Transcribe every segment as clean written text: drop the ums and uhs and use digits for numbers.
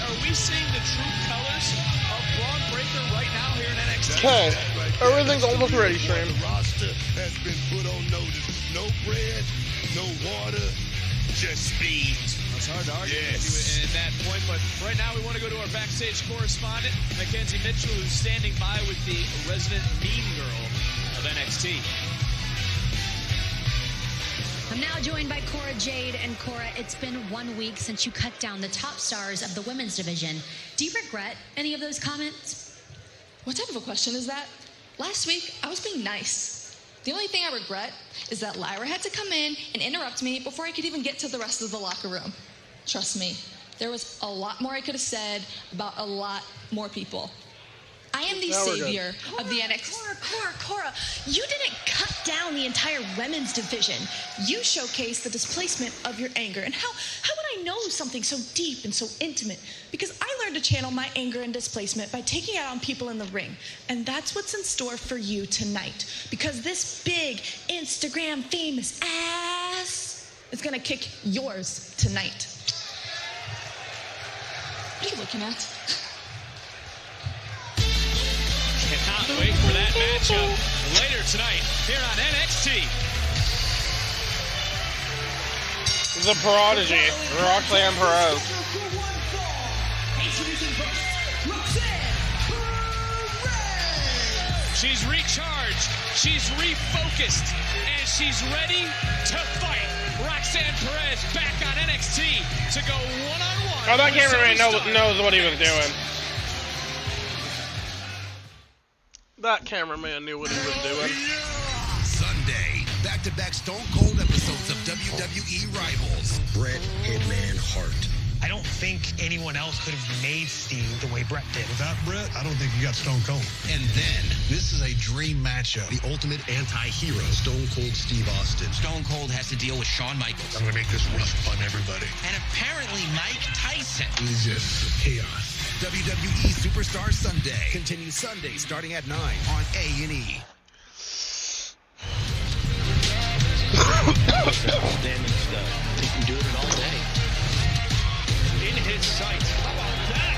are we seeing the true colors of Braun Breaker right now here in NXT? Okay, everything's almost ready, Stream. The roster has been put on notice. No bread, no water, just speed. It's hard to argue with you in that point, but right now we want to go to our backstage correspondent, Mackenzie Mitchell, who's standing by with the resident mean girl of NXT. I'm now joined by Cora Jade. And Cora, it's been 1 week since you cut down the top stars of the women's division. Do you regret any of those comments? What type of a question is that? Last week, I was being nice. The only thing I regret is that Lyra had to come in and interrupt me before I could even get to the rest of the locker room. Trust me, there was a lot more I could have said about a lot more people. I am the savior of the NXT. Cora, you didn't cut down the entire women's division. You showcased the displacement of your anger. And how would I know something so deep and so intimate? Because I learned to channel my anger and displacement by taking it out on people in the ring. And that's what's in store for you tonight. Because this big Instagram famous ass is gonna kick yours tonight. What are you looking at? Cannot wait for that matchup later tonight here on NXT. The Prodigy, Roxanne Perez. She's recharged, she's refocused, and she's ready to fight. Roxanne Perez back on NXT to go one-on-one. Oh, that cameraman knows what he was doing. That cameraman knew what he was doing. Sunday, back-to-back Stone Cold episodes of WWE Rivals. Bret Hitman Hart. I don't think anyone else could have made Steve the way Bret did. Without Bret, I don't think you got Stone Cold. And then, this is a dream matchup. The ultimate anti-hero, Stone Cold Steve Austin. Stone Cold has to deal with Shawn Michaels. I'm going to make this rough on everybody. And apparently Mike Tyson. It's just chaos. WWE Superstar Sunday. Continues Sunday starting at 9 on A&E. Standing stuff. He can do it all day. In his sight. How about that?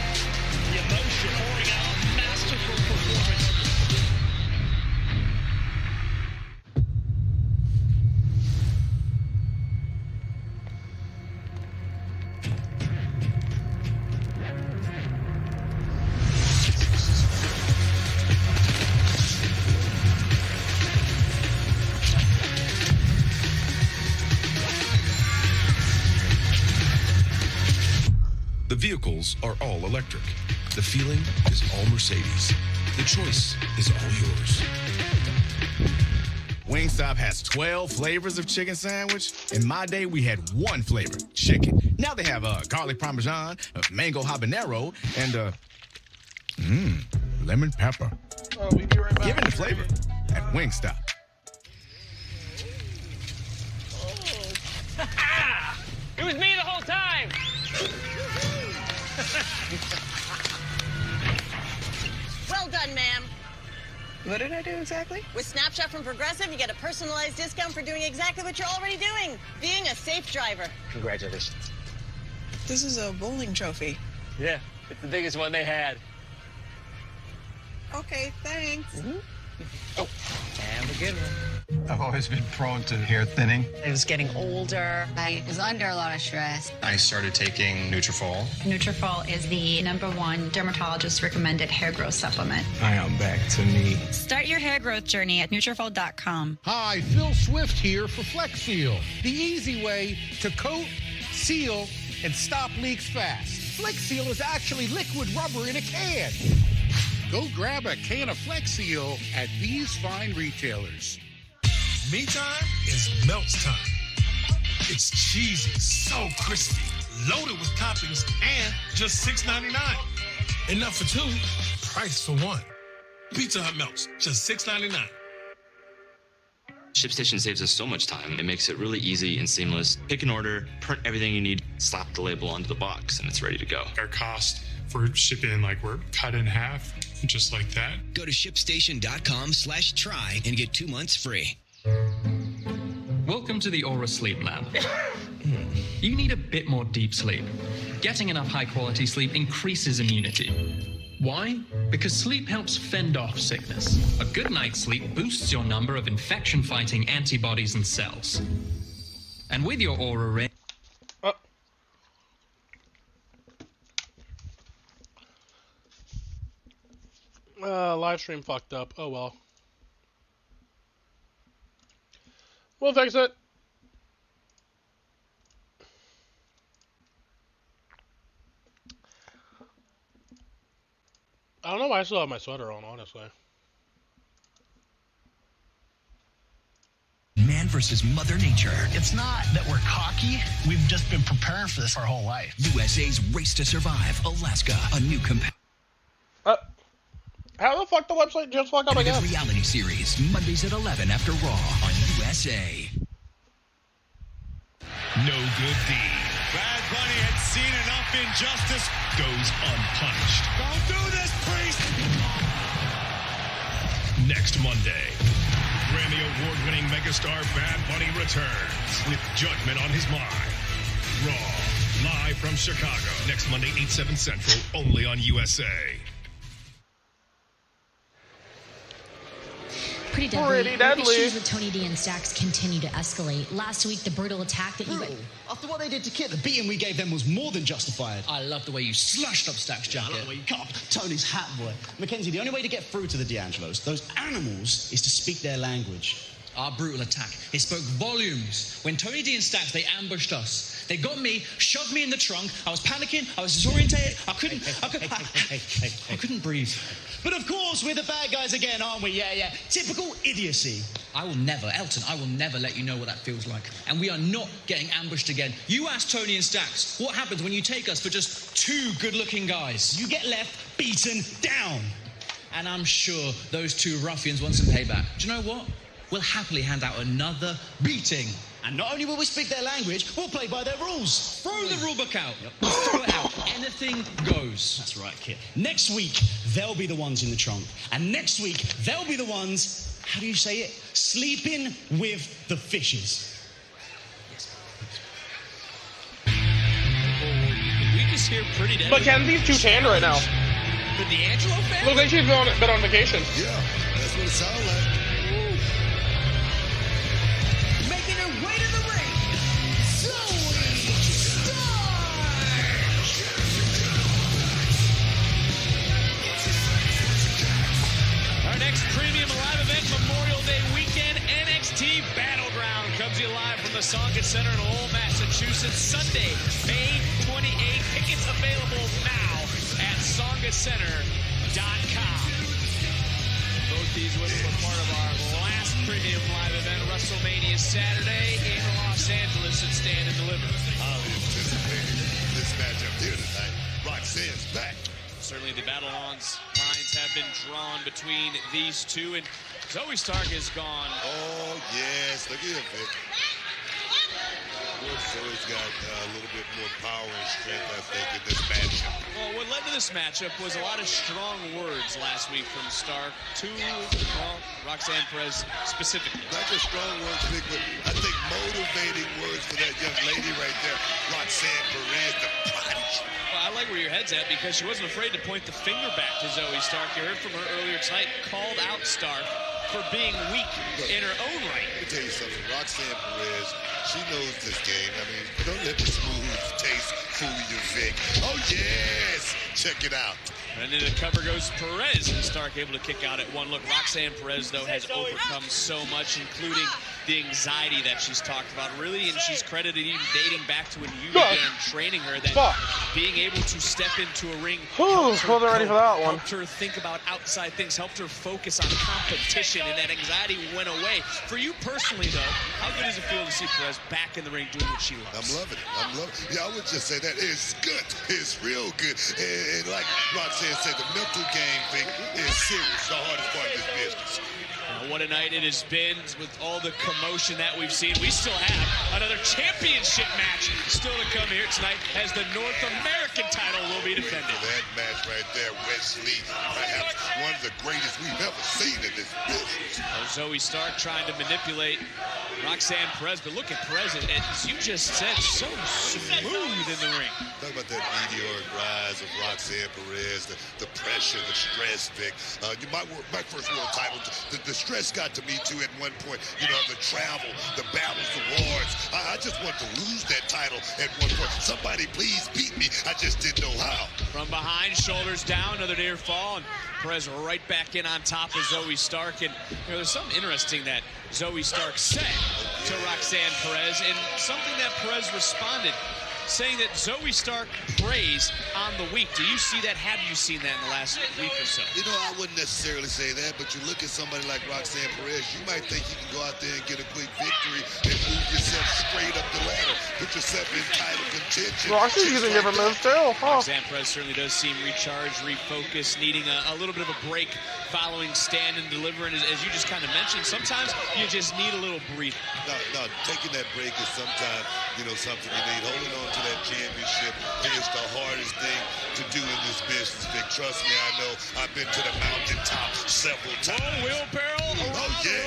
The emotion pouring out. Masterful performance. The vehicles are all electric. The feeling is all Mercedes. The choice is all yours. Wingstop has 12 flavors of chicken sandwich. In my day, we had one flavor, chicken. Now they have garlic parmesan, mango habanero, and lemon pepper. Oh, we'll be right back. Give it the flavor at Wingstop. It was me the whole time. Well done, ma'am. What did I do exactly? With Snapshot from Progressive, you get a personalized discount for doing exactly what you're already doing, being a safe driver. Congratulations. This is a bowling trophy. Yeah, it's the biggest one they had. Okay, thanks. Oh, have a good one. I've always been prone to hair thinning. I was getting older. I was under a lot of stress. I started taking Nutrafol. Nutrafol is the #1 dermatologist-recommended hair growth supplement. I am back to me. Start your hair growth journey at Nutrafol.com. Hi, Phil Swift here for Flex Seal, the easy way to coat, seal, and stop leaks fast. Flex Seal is actually liquid rubber in a can. Go grab a can of Flex Seal at these fine retailers. Me time is Melts time. It's cheesy, so crispy, loaded with toppings, and just $6.99. Enough for two, price for one. Pizza Hut Melts, just $6.99. ShipStation saves us so much time. It makes it really easy and seamless. Pick an order, print everything you need, slap the label onto the box, and it's ready to go. Our cost for shipping, we're cut in half, just like that. Go to ShipStation.com/try and get 2 months free. Welcome to the Aura Sleep Lab. You need a bit more deep sleep. Getting enough high-quality sleep increases immunity. Why? Because sleep helps fend off sickness. A good night's sleep boosts your number of infection-fighting antibodies and cells. And with your Aura Ring... Live stream fucked up. Oh well. We'll fix it. I don't know why I still have my sweater on, honestly. Man versus Mother Nature. It's not that we're cocky. We've just been preparing for this our whole life. USA's Race to Survive, Alaska, a new How the fuck the website just fucked up again? reality series, Mondays at 11 after Raw on USA. No good deed. Bad Bunny had seen enough injustice, goes unpunished. Don't do this, priest! Next Monday, Grammy Award-winning megastar Bad Bunny returns with judgment on his mind. Raw, live from Chicago. Next Monday, 8/7 Central, only on USA. Pretty deadly. Issues with Tony D and Stacks continue to escalate. Last week, the brutal attack that you... After what they did to Kit, the beating we gave them was more than justified. I love the way you slashed up Stacks' jacket. I love the way you cut up Tony's hat, boy. Mackenzie, the only way to get through to the D'Angelos, those animals, is to speak their language. Our brutal attack, it spoke volumes. When Tony D and Stacks, they ambushed us. They got me, shoved me in the trunk. I was panicking. I was disorientated. I couldn't breathe. But of course, we're the bad guys again, aren't we? Yeah. Typical idiocy. I will never, Elton, I will never let you know what that feels like. And we are not getting ambushed again. You ask Tony and Stacks, what happens when you take us for just two good-looking guys? You get left beaten down. And I'm sure those two ruffians want some payback. Do you know what? We'll happily hand out another beating. And not only will we speak their language, we'll play by their rules. Throw the rulebook out. Yep. Throw it out. Anything goes. That's right, Kit. Next week, they'll be the ones in the trunk. And next week, they'll be the ones, how do you say it? Sleeping with the fishes. We just hear pretty dead. Mackenzie's too tanned right now. The D'Angelo family? Looks like she's been on vacation. Yeah, that's what it sounds like. Making her way to the ring, Zoe Our next premium live event, Memorial Day weekend, NXT Battleground, comes to you live from the Sauget Center in Lowell, Massachusetts, Sunday, May 28th. Tickets available now at SaugetCenter.com. Both these women were part of our last premium live event, WrestleMania Saturday in Los Angeles at Stand and Deliver. Highly anticipated this matchup here tonight. Roxanne's back. Certainly the battle lines have been drawn between these two, and Zoe Stark has gone. Oh, yes. Look at him, Vic. Zoe's got a little bit more power and strength, I think, in this matchup. Well, what led to this matchup was a lot of strong words last week from Stark to, Roxanne Perez specifically. Not just strong words, Vic, but I think motivating words for that young lady right there, Roxanne Perez, the prodigy. Well, I like where your head's at because she wasn't afraid to point the finger back to Zoe Stark. You heard from her earlier tonight, called out Stark for being weak in her own right. Let me tell you something, Roxanne Perez, she knows this game. I mean, don't let the smooth taste fool you, Vic. Oh, yes! Check it out. And then the cover goes Perez, and Stark able to kick out at one. Look, Roxanne Perez, though, has overcome so much, including the anxiety that she's talked about, really, and she's credited even dating back to when you began training her, that being able to step into a ring helped her think about outside things, helped her focus on competition, and that anxiety went away. For you personally, though, how good does it feel to see Perez back in the ring doing what she loves? I'm loving it. I'm loving it. Yeah, I would just say that it's good. It's real good. And like Roxanne said, the mental game thing is serious. The hardest part of this business. Now, what a night it has been with all the commotion that we've seen. We still have another championship match still to come here tonight as the North American title will be defended. That match right there, Wesley, perhaps one of the greatest we've ever seen in this business. Zoe Stark trying to manipulate Roxanne Perez, but look at Perez, as you just said, so smooth in the ring. Talk about that meteoric rise of Roxanne Perez, the pressure, the stress, Vic. My first world title, the stress got to me too at one point. You know, the travel, the battles, the wars. I just want to lose that title at one point. Somebody please beat me. I just didn't know how. From behind, shoulders down, another near fall, and Perez right back in on top of Zoe Stark. And you know, there's something interesting that Zoe Stark said to Roxanne Perez, and something that Perez responded, saying that Zoe Stark prays on the weak. Do you see that? Have you seen that in the last week or so? You know, I wouldn't necessarily say that, but you look at somebody like Roxanne Perez, you might think you can go out there and get a quick victory and move yourself straight up the ladder, put yourself in title contention. Roxy's using different moves too, huh? Roxanne Perez certainly does seem recharged, refocused, needing a little bit of a break following Stand and Deliver. And as you just kind of mentioned, sometimes you just need a little breather. No, taking that break is sometimes, you know, something you need. Holding on to that championship is the hardest thing to do in this business, Vic. Trust me, I know. I've been to the mountaintop several times. Wheelbarrow,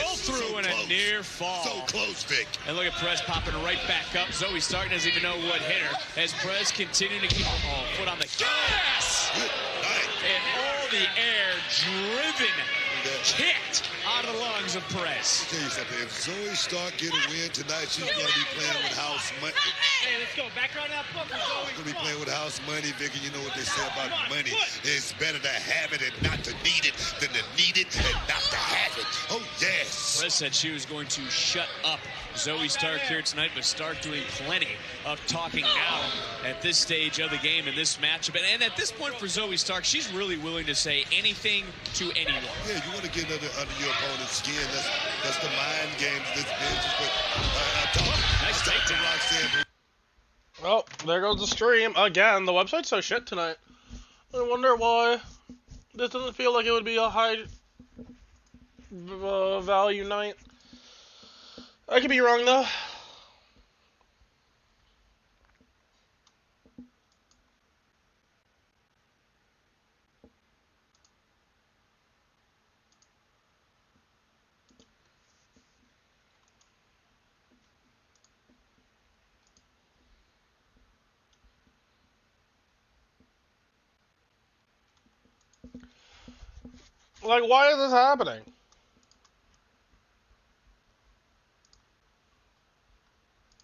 roll through, so and close. a near fall. So close, Vic. And look at Perez popping right back up. Zoe Stark doesn't even know what hit her as Perez continuing to keep her foot on the gas. Good night. And all the air driven, kicked out of the lungs of Perez. I'll tell you something. If Zoe Stark get a win tonight, she's going to be playing with house money. Hey, let's go. Back around that foot. She's going to be playing with house money, Vic. And you know what they say about money. It's better to have it and not to need it than to need it and not to have it. Oh, yes. Perez said she was going to shut up Zoe Stark here tonight, but Stark doing plenty of talking now at this stage of the game in this matchup. And at this point for Zoe Stark, she's really willing to say anything to anyone. Yeah, you want to get under your opponent's skin. That's the mind games this business. But nice takedown. Roxanne. Oh, there goes the stream. Again, the website's so shit tonight. I wonder why this doesn't feel like it would be a high value night. I could be wrong, though. Like, why is this happening?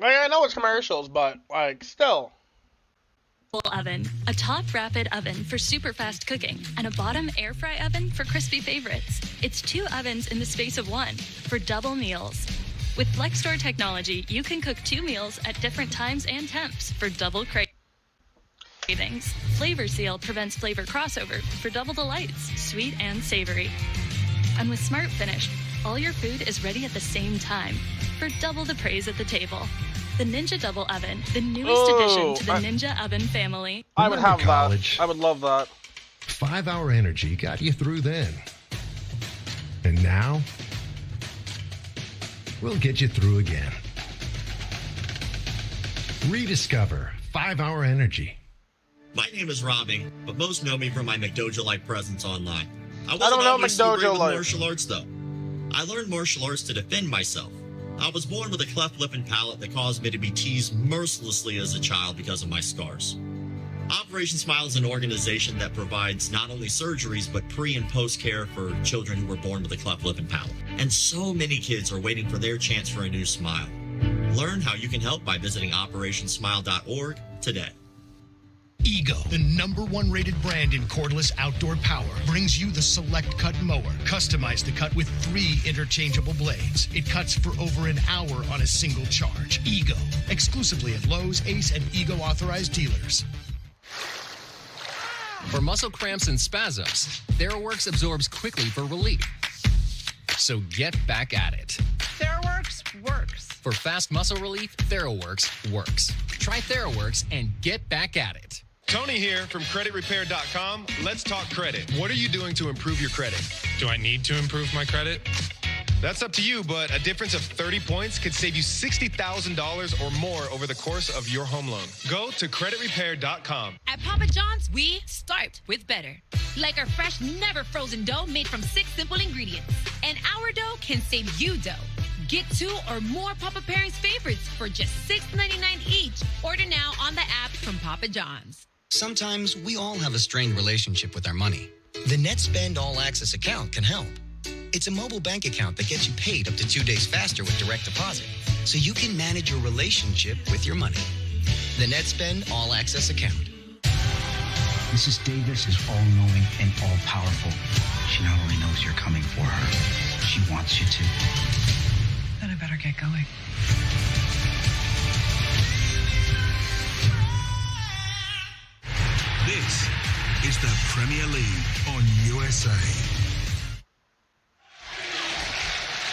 Like, I know it's commercials, but, like, still. Oven, a top rapid oven for super fast cooking, and a bottom air fry oven for crispy favorites. It's 2 ovens in the space of 1 for double meals. With FlexStore technology, you can cook 2 meals at different times and temps for double cravings. Flavor Seal prevents flavor crossover for double delights, sweet and savory. And with Smart Finish, all your food is ready at the same time for double the praise at the table. The Ninja Double Oven, the newest addition to the Ninja Oven family. I would have that. I would love that. 5-hour energy got you through then. And now, we'll get you through again. Rediscover 5-hour energy. My name is Robbie, but most know me from my McDojo-like presence online. I don't know always so great with McDojo-like. martial arts, though. I learned martial arts to defend myself. I was born with a cleft lip and palate that caused me to be teased mercilessly as a child because of my scars. Operation Smile is an organization that provides not only surgeries, but pre- and post-care for children who were born with a cleft lip and palate. And so many kids are waiting for their chance for a new smile. Learn how you can help by visiting operationsmile.org today. Ego, the #1 rated brand in cordless outdoor power, brings you the Select Cut mower. Customize the cut with 3 interchangeable blades. It cuts for over an hour on a single charge. Ego, exclusively at Lowe's, Ace, and Ego authorized dealers. For muscle cramps and spasms, TheraWorks absorbs quickly for relief. So get back at it. TheraWorks works. For fast muscle relief, TheraWorks works. Try TheraWorks and get back at it. Tony here from creditrepair.com. Let's talk credit. What are you doing to improve your credit? Do I need to improve my credit? That's up to you, but a difference of 30 points could save you $60,000 or more over the course of your home loan. Go to creditrepair.com. At Papa John's, we start with better. Like our fresh, never frozen dough made from 6 simple ingredients. And our dough can save you dough. Get 2 or more Papa Pairings favorites for just $6.99 each. Order now on the app from Papa John's. Sometimes we all have a strained relationship with our money. The NetSpend All Access account can help. It's a mobile bank account that gets you paid up to 2 days faster with direct deposit, so you can manage your relationship with your money. The NetSpend All Access account. Mrs. Davis is all-knowing and all-powerful. She not only knows you're coming for her, she wants you to. Then I better get going. This is the Premier League on USA.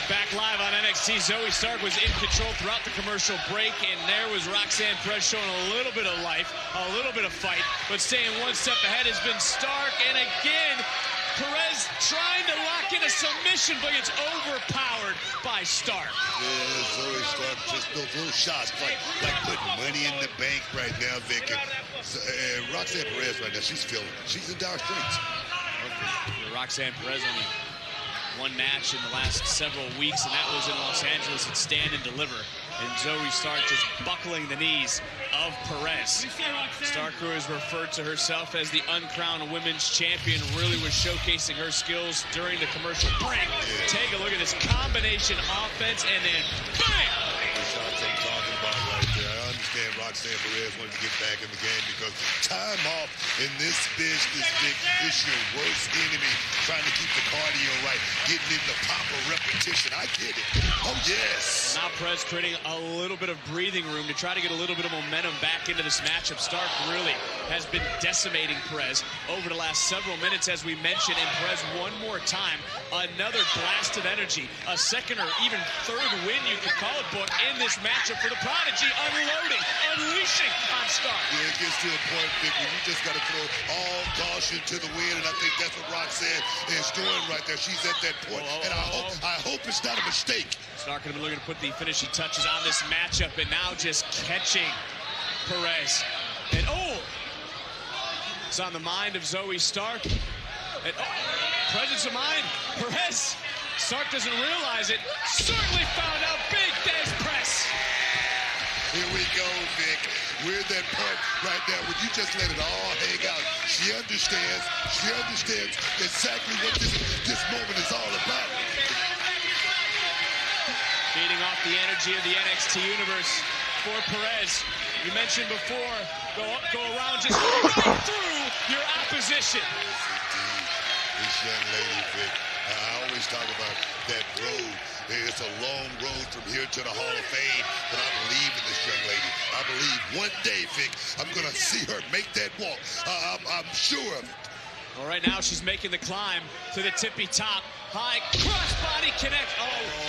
Back live on NXT, Zoe Stark was in control throughout the commercial break, and there was Roxanne Perez showing a little bit of life, a little bit of fight, but staying one step ahead has been Stark, and again, Perez trying to lock in a submission, but it's overpowered by Stark. Yeah, Zoe Stark just those little shots, like putting money in the bank right now, Vic. And Roxanne Perez right now, she's in dire straits. Roxanne Perez only one match in the last several weeks, and that was in Los Angeles at Stand and Deliver. And Zoe Stark just buckling the knees of Perez. Stark, who has referred to herself as the uncrowned women's champion, really was showcasing her skills during the commercial break. Yeah. Take a look at this combination offense, and then bam! The shots I'm talking about right there. I understand Roxanne Perez wanted to get back in the game because time off in this business, Vic, is your worst enemy. Trying to keep the cardio right, getting in the proper repetition. I get it. Oh, yes. Now Perez creating a little bit of breathing room to try to get a little bit of momentum back into this matchup. Stark really has been decimating Perez over the last several minutes, as we mentioned, and Perez one more time, another blast of energy, a second or even third win, you could call it, book in this matchup for the Prodigy, unloading, unleashing on Stark. Yeah, it gets to a point, Vic, where you just got to throw all caution to the wind, and I think that's what Roxanne is doing right there. She's at that point, and I hope it's not a mistake. Stark going to be looking to put the finishing touches on this matchup, and now just catching Perez. And it's on the mind of Zoe Stark. And presence of mind, Perez. Stark doesn't realize it. Certainly found out big Des press. Here we go, Vic. We're at that part right now when you just let it all hang out. She understands exactly what this moment is all about. Feeding off the energy of the NXT universe for Perez. You mentioned before, go around, just go right through your opposition. This young lady, Vic, I always talk about that road. It's a long road from here to the Hall of Fame, but I believe in this young lady. I believe one day, Vic, I'm going to see her make that walk. I'm sure of it. All right, now she's making the climb to the tippy top. High crossbody connect.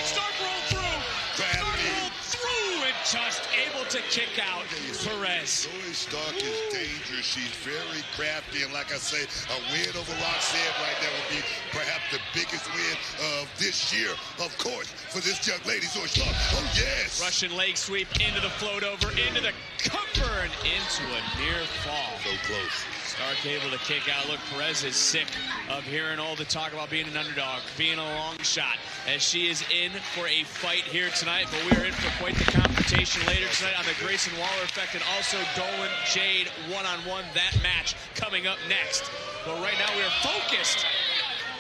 Stark rolled through. Stark rolled through and just able to kick out Perez. Zoe Stark is dangerous. She's very crafty, and like I say, a win over Roxanne right now will be perhaps the biggest win of this year, of course, for this young lady, Zoe Stark. Oh, yes. Russian leg sweep into the float over, into the cover, and into a near fall. So close. Stark able to kick out. Look, Perez is sick of hearing all the talk about being an underdog, being a long shot, as she is in for a fight here tonight. But we are in for quite the confrontation later tonight on the Grayson Waller effect, and also Dolan Jade one-on-one. That match coming up next. But right now we are focused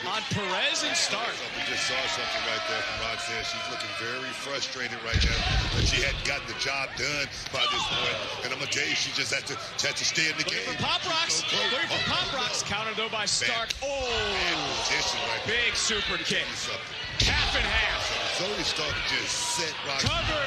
on Perez and Stark. We just saw something right there from Roxanne. She's looking very frustrated right now, but she hadn't gotten the job done by this point. And I'm going to tell you, she just had to stay in the game. Looking for Pop Rocks. Looking for Pop Rocks. Counter, though, by Stark. Position right there. Big super kick. Half and half. Zoe Stark just set Roxanne. Cover.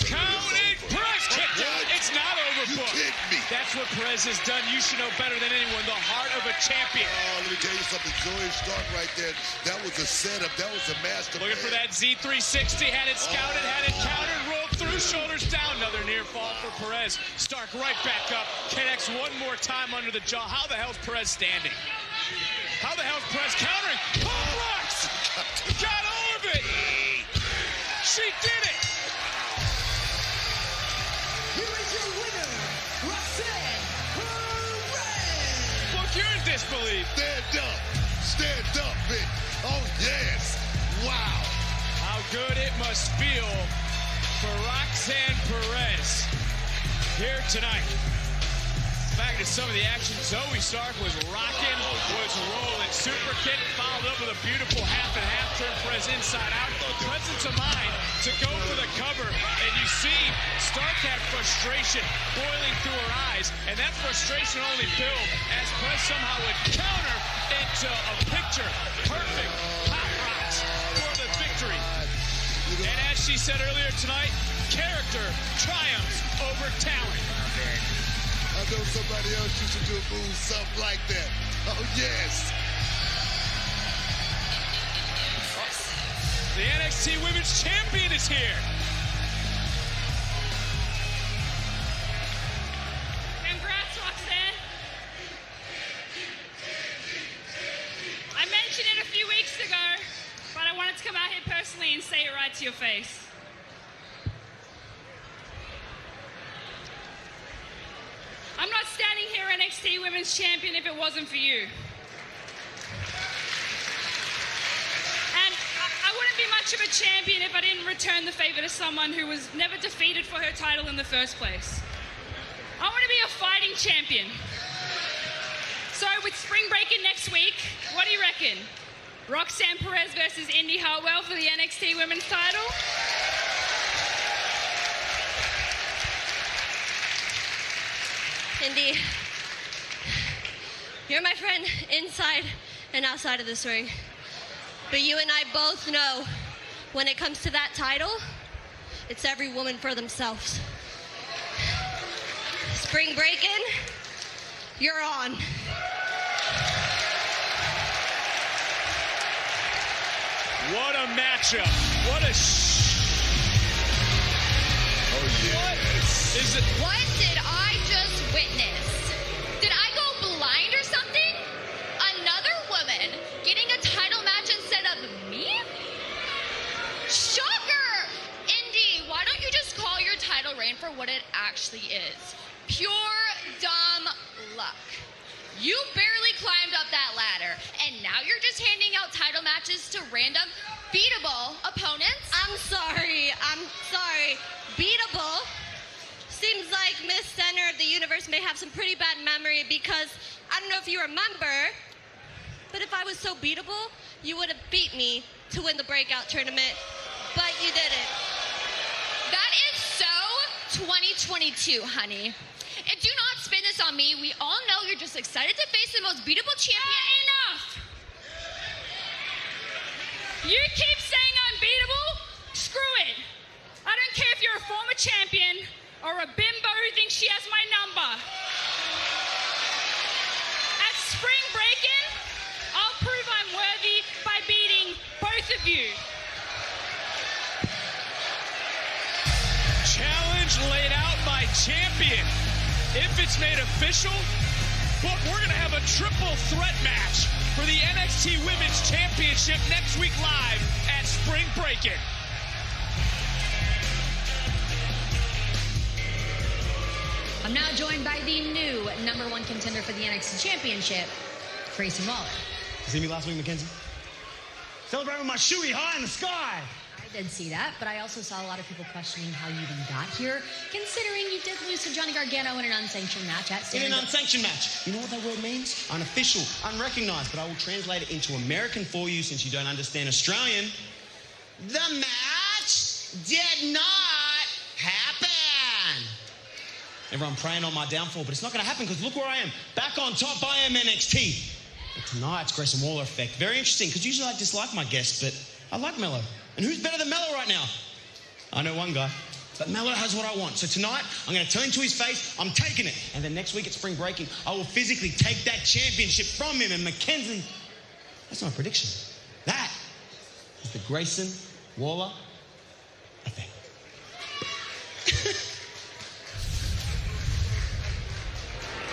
Counting. Perez kicked out. It's not overbooked. You kidding me? That's what Perez has done. You should know better than anyone. The heart of a champion. Let me tell you something. Zoe Stark right there. That was a setup. That was a master. Looking for that Z360. Had it scouted. Had it countered. Rolled through. Shoulders down. Another near fall for Perez. Stark right back up. Connects one more time under the jaw. How the hell's Perez standing? How the hell's Perez countering? Pop Rocks! Got all of it! She did it! Here is your winner, Roxanne Perez! Look, you're in disbelief. Stand up, Vic. Oh, yes. Wow. How good it must feel for Roxanne Perez here tonight. Back to some of the action. Zoe Stark was rocking, was rolling. Super kick followed up with a beautiful half-and-half turn Perez inside out. Presence of mind to go for the cover. And you see Stark had frustration boiling through her eyes. And that frustration only built as Perez somehow would counter into a picture perfect hot rocks for the victory. And as she said earlier tonight, character triumphs over talent. I know somebody else used to do something like that. Oh, yes. The NXT Women's Champion is here. Congrats, Roxanne. I mentioned it a few weeks ago, but I wanted to come out here personally and say it right to your face. I'm not standing here NXT Women's Champion if it wasn't for you. And I wouldn't be much of a champion if I didn't return the favor to someone who was never defeated for her title in the first place. I want to be a fighting champion. So with Spring Breaking next week, what do you reckon? Roxanne Perez versus Indy Hartwell for the NXT Women's title? Indy, you're my friend inside and outside of this ring. But you and I both know when it comes to that title, it's every woman for themselves. Spring Breaking, you're on. What a matchup. What a Oh, yes. What is it? What did I just witness? Did I go blind or something? Another woman getting a title match instead of me? Shocker! Indy, why don't you just call your title reign for what it actually is? Pure dumb luck. You barely climbed up that ladder, and now you're just handing out title matches to random beatable opponents? I'm sorry. Beatable? Seems like Miss Center of the Universe may have some pretty bad memory because, I don't know if you remember, but if I was so beatable, you would have beat me to win the breakout tournament, but you didn't. That is so 2022, honey. And do not spin this on me. We all know you're just excited to face the most beatable champion. Enough! You keep saying I'm beatable? Screw it. I don't care if you're a former champion or a bimbo who thinks she has my number. At Spring Breaking, I'll prove I'm worthy by beating both of you. Challenge laid out by champion. If it's made official, but we're going to have a triple threat match for the NXT Women's Championship next week live at Spring Breaking. I'm now joined by the new #1 contender for the NXT Championship, Grayson Waller. See me last week, Mackenzie? Celebrating with my shoey high in the sky. I did see that, but I also saw a lot of people questioning how you even got here, considering you did lose to Johnny Gargano in an unsanctioned match at In an unsanctioned match. You know what that word means? Unofficial, unrecognized, but I will translate it into American for you since you don't understand Australian. The match did not happen. Everyone praying on my downfall, but it's not going to happen because look where I am. Back on top, I am NXT. But tonight's Grayson Waller effect. Very interesting because usually I dislike my guests, but I like Mello. And who's better than Mello right now? I know one guy. But Mello has what I want. So tonight, I'm going to tell him to his face, I'm taking it. And then next week at Spring Breaking, I will physically take that championship from him. And Mackenzie, that's not a prediction. That is the Grayson Waller effect.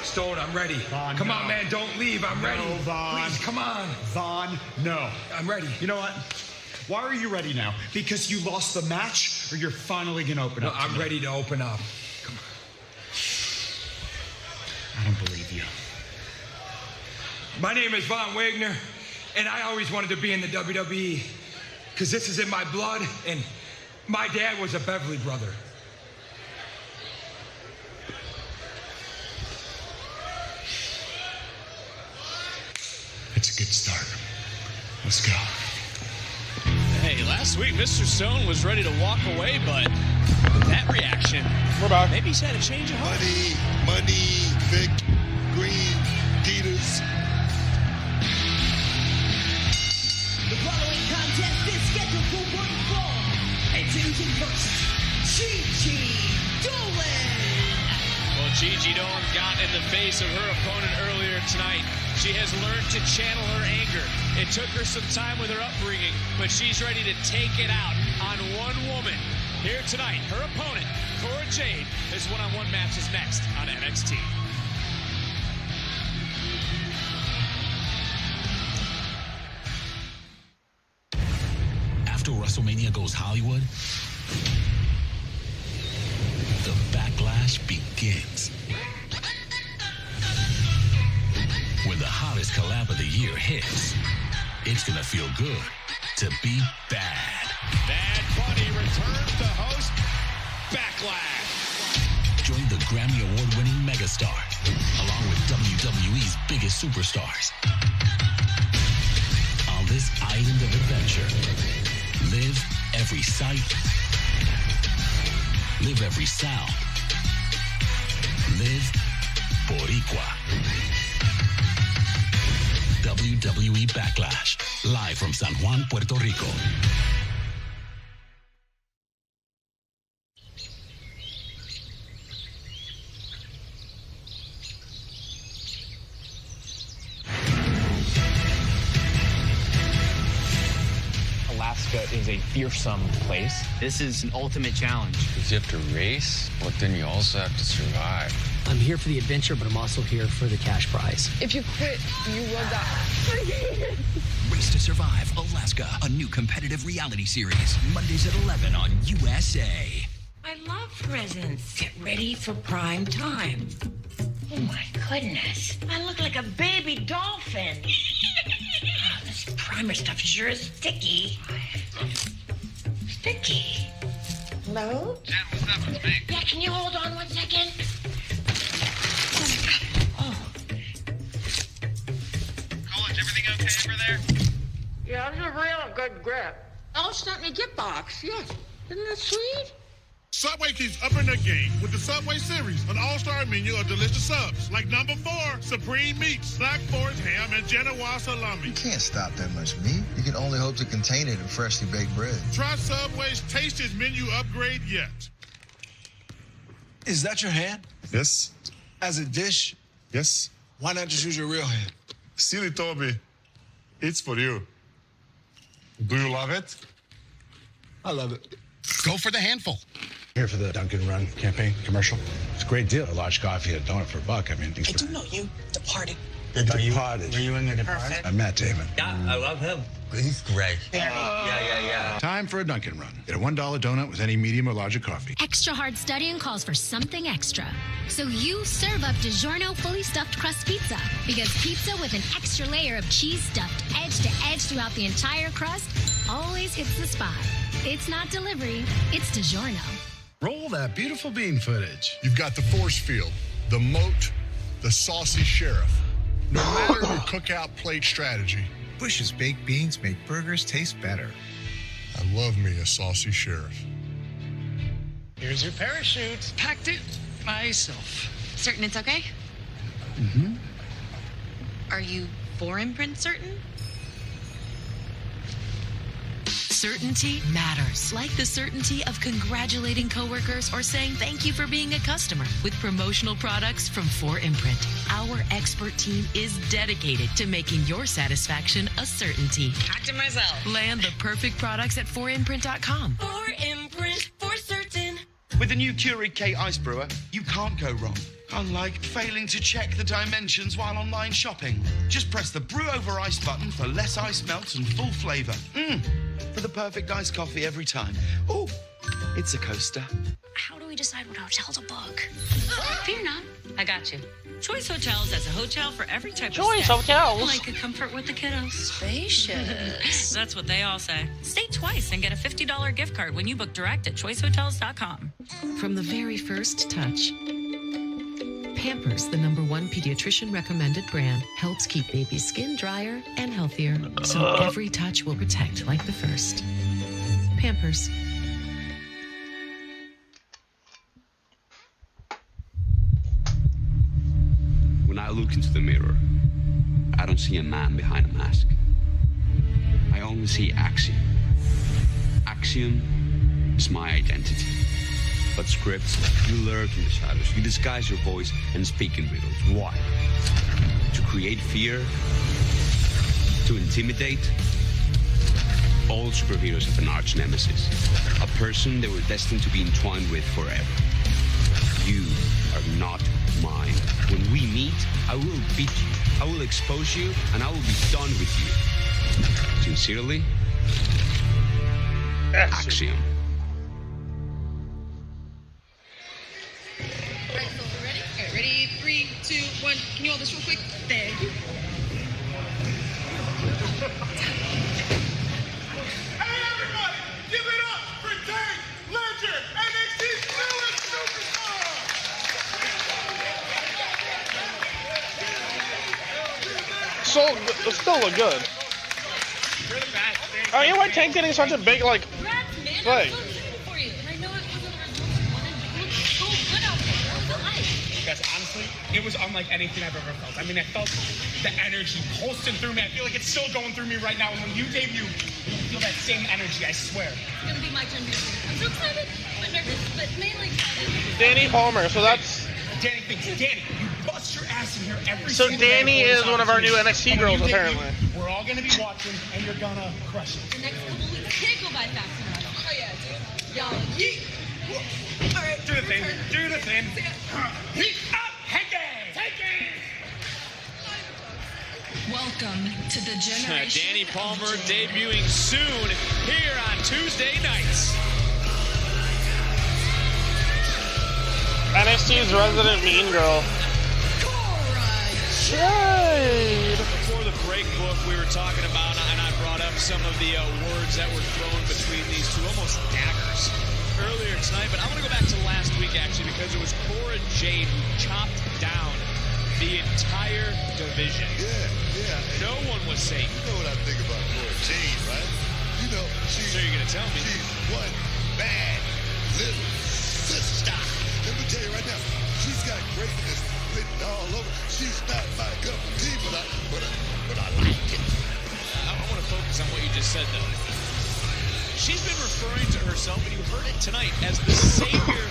Stone, I'm ready. Vaughn, come no. on, man, don't leave. I'm ready. No, Vaughn. Please, come on. Vaughn, no. I'm ready. You know what? Why are you ready now? Because you lost the match, or you're finally gonna open up? I'm ready to open up. Come on. I don't believe you. My name is Von Wagner, and I always wanted to be in the WWE because this is in my blood, and my dad was a Beverly brother. It's a good start. Let's go. Hey, last week Mr. Stone was ready to walk away, but with that reaction, we're back. Maybe he's had a change of heart. Money, Vic, Green, Peters. The following contest is scheduled for one fall. Introducing first, Gigi Dolan. Well, Gigi Dolan got in the face of her opponent earlier tonight. She has learned to channel her anger. It took her some time with her upbringing, but she's ready to take it out on one woman. Here tonight, her opponent, Cora Jade, is one-on-one matches next on NXT. After WrestleMania goes Hollywood, the backlash begins. When the hottest collab of the year hits, it's gonna feel good to be bad. Bad Bunny returns to host Backlash. Join the Grammy Award-winning megastar, along with WWE's biggest superstars, on this island of adventure. Live every sight, live every sound, live Boricua. WWE Backlash, live from San Juan, Puerto Rico. Alaska is a fearsome place. This is an ultimate challenge. Because you have to race, but then you also have to survive. I'm here for the adventure, but I'm also here for the cash prize. If you quit, you will die. Race to Survive Alaska, a new competitive reality series. Mondays at 11 on USA. I love presents. Get ready for prime time. Oh my goodness. I look like a baby dolphin. Oh, this primer stuff sure is sticky. Sticky. Hello? Jen, what's up? It's me. Yeah, can you hold on one second? Cool, is everything okay over there? Yeah, it's a real good grip. Oh, it's not in a gift box. Yes. Isn't that sweet? Subway keeps upping their game with the Subway Series, an all-star menu of delicious subs, like number 4, Supreme Meats, Black Forest Ham, and Genoa Salami. You can't stop that much meat. You can only hope to contain it in freshly baked bread. Try Subway's tastiest menu upgrade yet. Is that your hand? Yes. As a dish? Yes. Why not just use your real hand? Silly Toby, it's for you. Do you love it? I love it. Go for the handful. Here for the Dunkin' Run campaign commercial. It's a great deal. A large coffee and a donut for $1. I mean, I do know you. Departed. The Departed. Were you in The Departed? I met Damon. Yeah, I love him. He's great. Yeah. Time for a Dunkin' Run. Get a $1 donut with any medium or larger coffee. Extra hard studying calls for something extra. So you serve up DiGiorno fully stuffed crust pizza. Because pizza with an extra layer of cheese stuffed edge to edge throughout the entire crust always hits the spot. It's not delivery, it's DiGiorno. Roll that beautiful bean footage. You've got the force field, the moat, the saucy sheriff. No matter your cookout plate strategy, Bush's baked beans make burgers taste better. I love me a saucy sheriff. Here's your parachute. Packed it myself. Certain it's okay? Mm-hmm. Are you for imprint certain? Certainty matters. Like the certainty of congratulating coworkers or saying thank you for being a customer with promotional products from 4imprint. Our expert team is dedicated to making your satisfaction a certainty. Packed it myself. Land the perfect products at 4imprint.com. 4imprint for certain. With the new Keurig K Ice Brewer, you can't go wrong. Unlike failing to check the dimensions while online shopping. Just press the Brew Over Ice button for less ice melt and full flavor. for the perfect iced coffee every time. Oh, it's a coaster. How do we decide what hotel to book? Fear not. I got you. Choice Hotels has a hotel for every type of stay. Choice Hotels? Like a comfort with the kiddos. Spacious. That's what they all say. Stay twice and get a $50 gift card when you book direct at choicehotels.com. From the very first touch, Pampers, the #1 pediatrician recommended brand, helps keep baby's skin drier and healthier, so every touch will protect like the first. Pampers. When I look into the mirror, I don't see a man behind a mask. I only see Axiom. Axiom is my identity. But scripts, you lurk in the shadows. You disguise your voice and speak in riddles. Why? To create fear? To intimidate? All superheroes have an arch nemesis. A person they were destined to be entwined with forever. You are not mine. When we meet, I will beat you. I will expose you, and I will be done with you. Sincerely, Axiom. Alright, so we're ready? Okay, ready? 3, 2, 1. Can you hold this real quick? Thank you. Hey, everybody! Give it up for Tank, Legend, NXT's newest superstar! It still look good. Oh, you know why Tank getting such a big, like, thing? Guys, honestly, it was unlike anything I've ever felt. I mean, I felt the energy pulsing through me. I feel like it's still going through me right now. And when you debut, you feel that same energy, I swear. It's gonna be my turn to I'm so excited, but nervous, but mainly excited. Danny Palmer, so that's... Danny thinks, Danny, you bust your ass in here every So single Danny day is one of our new NXT girls, apparently. We're all gonna be watching, and you're gonna crush it. The next couple weeks can't go by fast enough. Oh yeah, dude. Y'all, yeet. All right. Do the thing. Do the thing. Heat up, Hickey! Hickey! Welcome to the generation. Danny Palmer debuting soon here on Tuesday nights. NXT's resident mean girl. Shade. Before the break book, we were talking about, and I brought up some of the words that were thrown between these two, almost daggers, earlier tonight. But I want to go back to last week, actually, because it was Cora Jade who chopped down the entire division. Yeah. No one was safe. You know what I think about Cora Jade, right? You know, so you're going to tell me. She's one bad little sister. Let me tell you right now, she's got greatness written all over. She's not my cup of tea, but I like it. I want to focus on what you just said, though. She's been referring to herself, and you heard it tonight, as the savior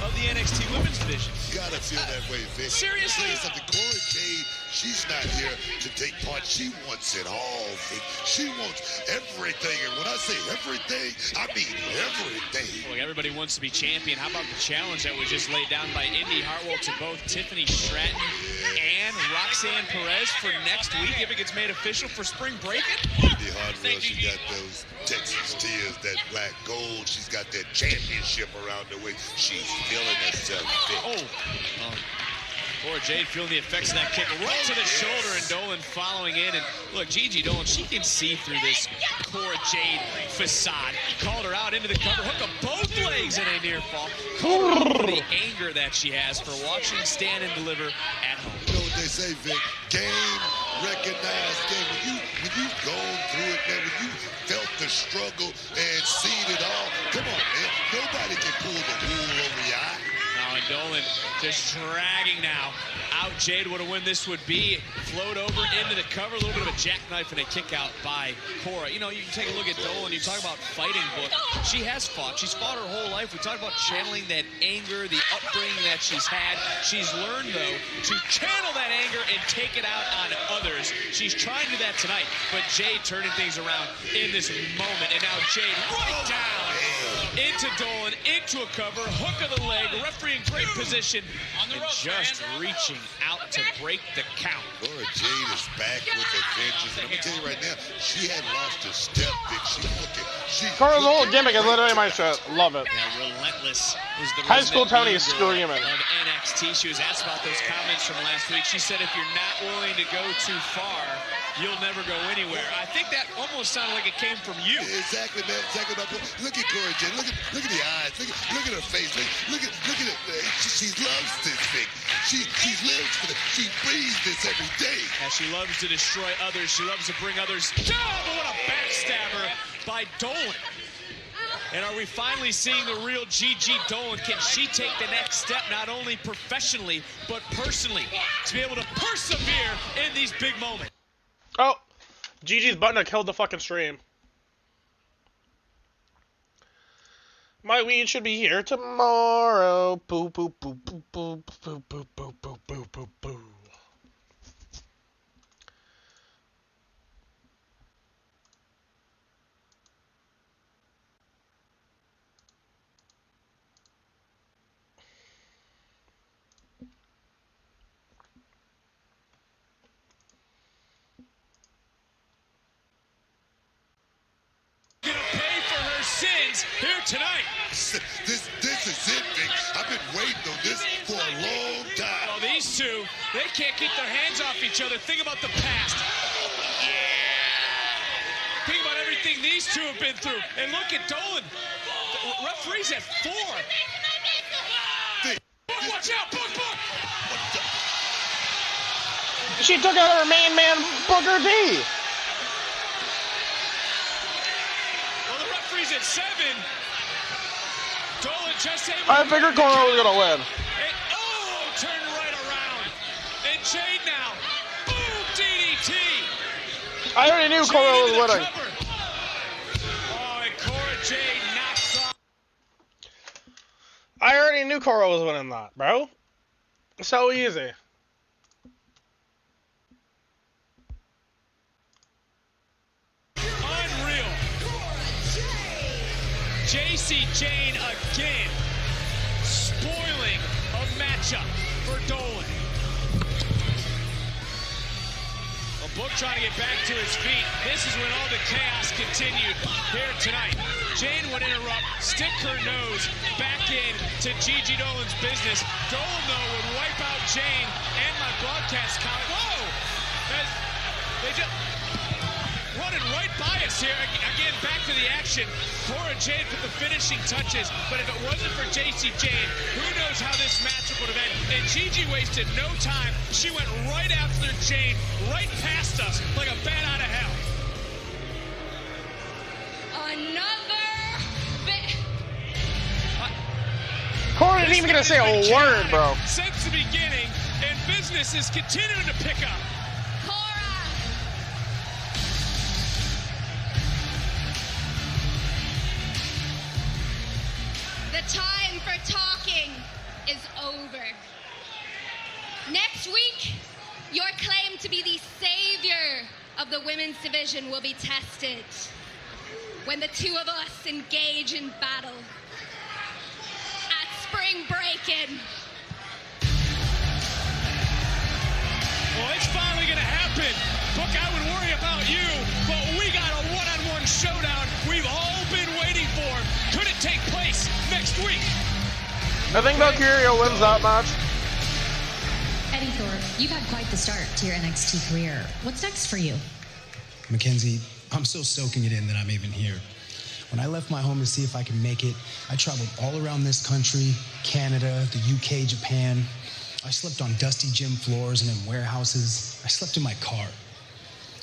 of the NXT Women's Division. You gotta feel that way, Vic. Seriously? Say something. Cora Jade, she's not here to take part. She wants it all, Vic. She wants everything. And when I say everything, I mean everything. Look, everybody wants to be champion. How about the challenge that was just laid down by Indy Hartwell to both Tiffany Stratton and Roxanne Perez for next week if it gets made official for spring breaking? Indy Hartwell, she got those Texas tears, that black gold. She's got that championship around the way. She's feeling herself, Vic. Cora Jade feeling the effects of that kick right to the shoulder, and Dolan following in. And look, Gigi Dolan, she can see through this Cora Jade facade. Called her out into the cover, hook up both legs in a near fall. Called her out for the anger that she has for watching Stand and Deliver at home. You know what they say, Vic? Game, recognized game. When you've gone through it, man, when you felt the struggle and seen it all, come on, man. Nobody can pull the wool over your eye. Now, and Dolan just dragging now. Out Jade, what a win this would be. Float over into the cover, a little bit of a jackknife and a kick out by Cora. You know, you can take a look at Dolan, you talk about fighting book. She has fought. She's fought her whole life. We talk about channeling that anger, the upbringing that she's had. She's learned, though, to channel that anger and take it out on others. She's trying to do that tonight, but Jade turning things around in this moment. And now Jade right down into Dolan into a cover, hook of the leg, referee in great position, and just reaching out to break the count. Cora Jade is back with a vengeance. And I'm going to tell you right now, she had lost a step, Vic. Cora's whole gimmick is literally my shit. Love it. Yeah, relentless was the High school Tony is screaming. of NXT. She was asked about those comments from last week. She said, if you're not willing to go too far, you'll never go anywhere. I think that almost sounded like it came from you. Exactly, man. Exactly. Look at Cora Jade. Look at the eyes. Look at her face. Look at it. She loves this thing. She lives for this. She breathes this every day. As she loves to destroy others, she loves to bring others down. But what a backstabber by Dolan. And are we finally seeing the real Gigi Dolan? Can she take the next step, not only professionally, but personally, to be able to persevere in these big moments? Oh, Gigi's button killed the fucking stream. My weed should be here tomorrow. Boo, boo, boo, boo, boo, boo, boo, boo, boo, boo, boo, boo. Here tonight. This is it, Vic. I've been waiting on this for a long time. Well, these two, they can't keep their hands off each other. Think about the past. Think about everything these two have been through. And look at Dolan. The referee's at 4. Watch out, Book. She took out her main man, Booker T. At 7. Dolan just able I figured Cora was gonna win. And, turned right around. And Jade now. Boom, DDT. I already knew Cora was winning. And Cora Jade knocks off. I already knew Cora was winning that, bro. So easy. JC Jane again, spoiling a matchup for Dolan. A Book trying to get back to his feet. This is when all the chaos continued here tonight. Jane would interrupt, stick her nose back in to Gigi Dolan's business. Dolan, though, would wipe out Jane and my broadcast colleague. Whoa! They just running right by us here. Again, back to the action. Cora Jade put the finishing touches, but if it wasn't for JC Jane, who knows how this matchup would have ended. And Gigi wasted no time. She went right after Jane, right past us, like a bat out of hell. Another bit. Cora isn't even gonna say a word, bro. Since the beginning, and business is continuing to pick up. The time for talking is over. Next week, your claim to be the savior of the women's division will be tested when the two of us engage in battle at Spring Breakin'. Well, it's finally going to happen. Book, I would worry about you, but we got a one-on-one showdown we've all been waiting for. Could it take place next week? I think Valkyria wins that match. Eddie Thorpe, you've had quite the start to your NXT career. What's next for you? Mackenzie, I'm still soaking it in that I'm even here. When I left my home to see if I could make it, I traveled all around this country, Canada, the UK, Japan. I slept on dusty gym floors and in warehouses. I slept in my car.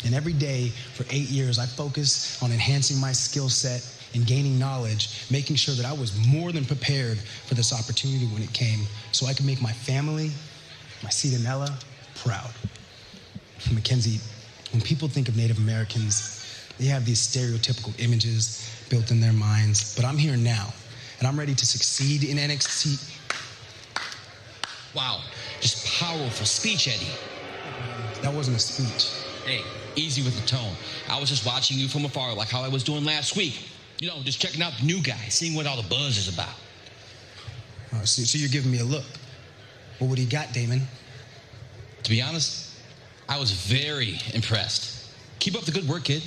And every day for 8 years, I focused on enhancing my skill set and gaining knowledge, making sure that I was more than prepared for this opportunity when it came, so I could make my family, my Cidanella, proud. Mackenzie, when people think of Native Americans, they have these stereotypical images built in their minds, but I'm here now, and I'm ready to succeed in NXT. Wow, just powerful speech, Eddie. That wasn't a speech. Hey, easy with the tone. I was just watching you from afar, like how I was doing last week. You know, just checking out the new guy, seeing what all the buzz is about. So you're giving me a look. Well, what do you got, Damon? To be honest, I was very impressed. Keep up the good work, kid.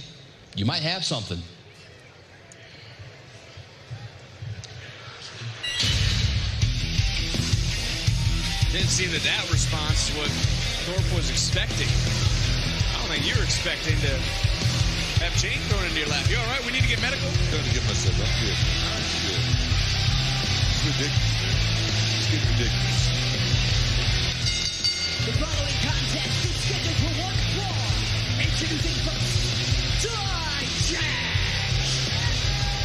You might have something. Didn't seem that response is what Thorpe was expecting. I don't think you were expecting to have Jane thrown into your lap. You all right? We need to get medical? I'm trying to get myself. I'm good. I'm good. It's ridiculous, man. It's getting ridiculous. The following contest is scheduled for one fall. Introducing first, Dijak.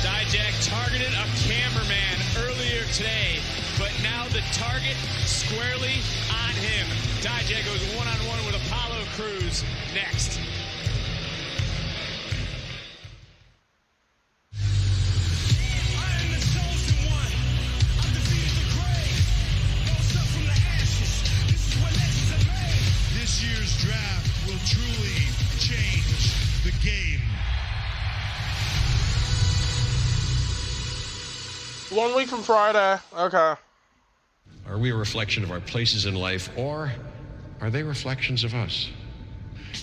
Dijak targeted a cameraman earlier today, but now the target squarely on him. Dijak goes one-on-one with Apollo Crews next. This year's draft will truly change the game. 1 week from Friday. Okay. Are we a reflection of our places in life, or are they reflections of us?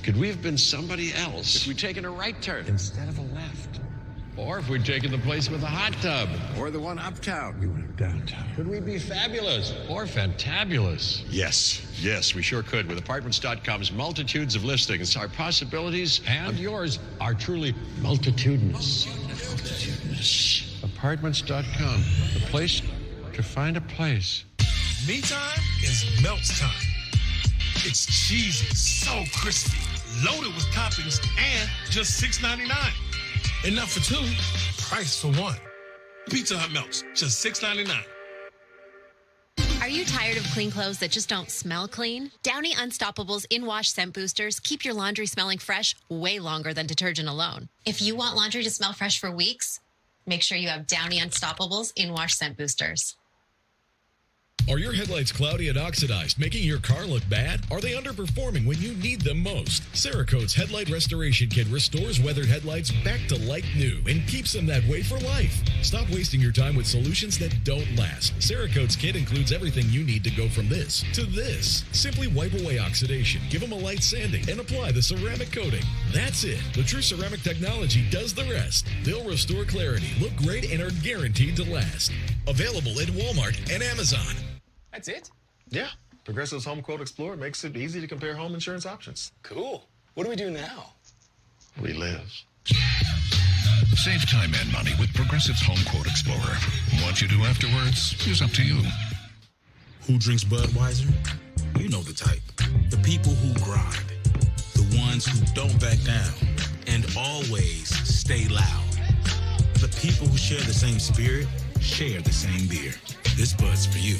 Could we have been somebody else if we'd taken a right turn instead of a left? Or if we'd taken the place with a hot tub? Or the one uptown? We went downtown. Could we be fabulous or fantabulous? Yes, we sure could. With Apartments.com's multitudes of listings, our possibilities and yours are truly multitudinous. Apartments.com, the place to find a place. Me time is Melts time. It's cheesy, so crispy, loaded with toppings, and just $6.99. Enough for two, price for one. Pizza Hut Melts, just $6.99. Are you tired of clean clothes that just don't smell clean? Downy Unstoppable's in-wash scent boosters keep your laundry smelling fresh way longer than detergent alone. If you want laundry to smell fresh for weeks, make sure you have Downy Unstoppable's in-wash scent boosters. Are your headlights cloudy and oxidized, making your car look bad? Are they underperforming when you need them most? Cerakote's Headlight Restoration Kit restores weathered headlights back to like new and keeps them that way for life. Stop wasting your time with solutions that don't last. Cerakote's kit includes everything you need to go from this to this. Simply wipe away oxidation, give them a light sanding, and apply the ceramic coating. That's it. The True Ceramic technology does the rest. They'll restore clarity, look great, and are guaranteed to last. Available at Walmart and Amazon. That's it? Yeah. Progressive's Home Quote Explorer makes it easy to compare home insurance options. Cool. What do we do now? We live. Save time and money with Progressive's Home Quote Explorer. What you do afterwards is up to you. Who drinks Budweiser? You know the type. The people who grind. The ones who don't back down. And always stay loud. The people who share the same spirit, share the same beer. This Bud's for you.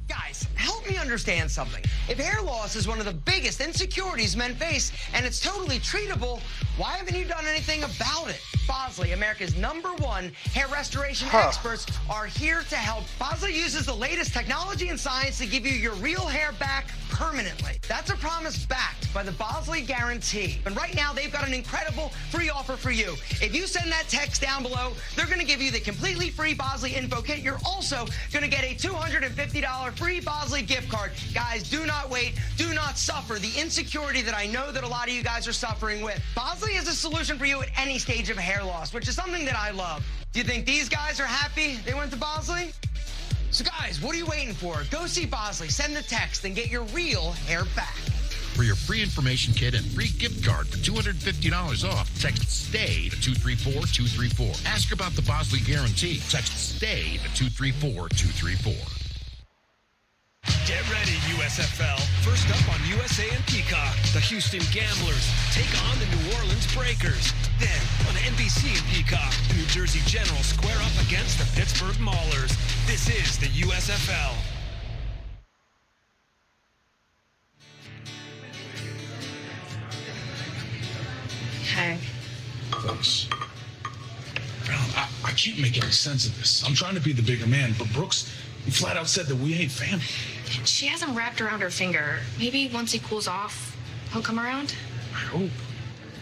Guys, help me understand something. If hair loss is one of the biggest insecurities men face and it's totally treatable, why haven't you done anything about it? Bosley, America's #1 hair restoration experts, are here to help. Bosley uses the latest technology and science to give you your real hair back permanently. That's a promise backed by the Bosley Guarantee. And right now, they've got an incredible free offer for you. If you send that text down below, they're going to give you the completely free Bosley info kit. You're also going to get a $250 free Bosley gift card. Guys, do not wait. Do not suffer the insecurity that I know that a lot of you guys are suffering with. Bosley is a solution for you at any stage of hair loss, which is something that I love. Do you think these guys are happy they went to Bosley? So guys, what are you waiting for? Go see Bosley, send the text, and get your real hair back. For your free information kit and free gift card for $250 off, text STAY to 234-234. Ask about the Bosley Guarantee. Text STAY to 234-234. Get ready, USFL. First up on USA and Peacock, the Houston Gamblers take on the New Orleans Breakers. Then, on NBC and Peacock, New Jersey Generals square up against the Pittsburgh Maulers. This is the USFL. Hey. Thanks. I can't make any sense of this. I'm trying to be the bigger man, but Brooks, he flat out said that we ain't family. She hasn't wrapped around her finger. Maybe once he cools off, he'll come around. I hope.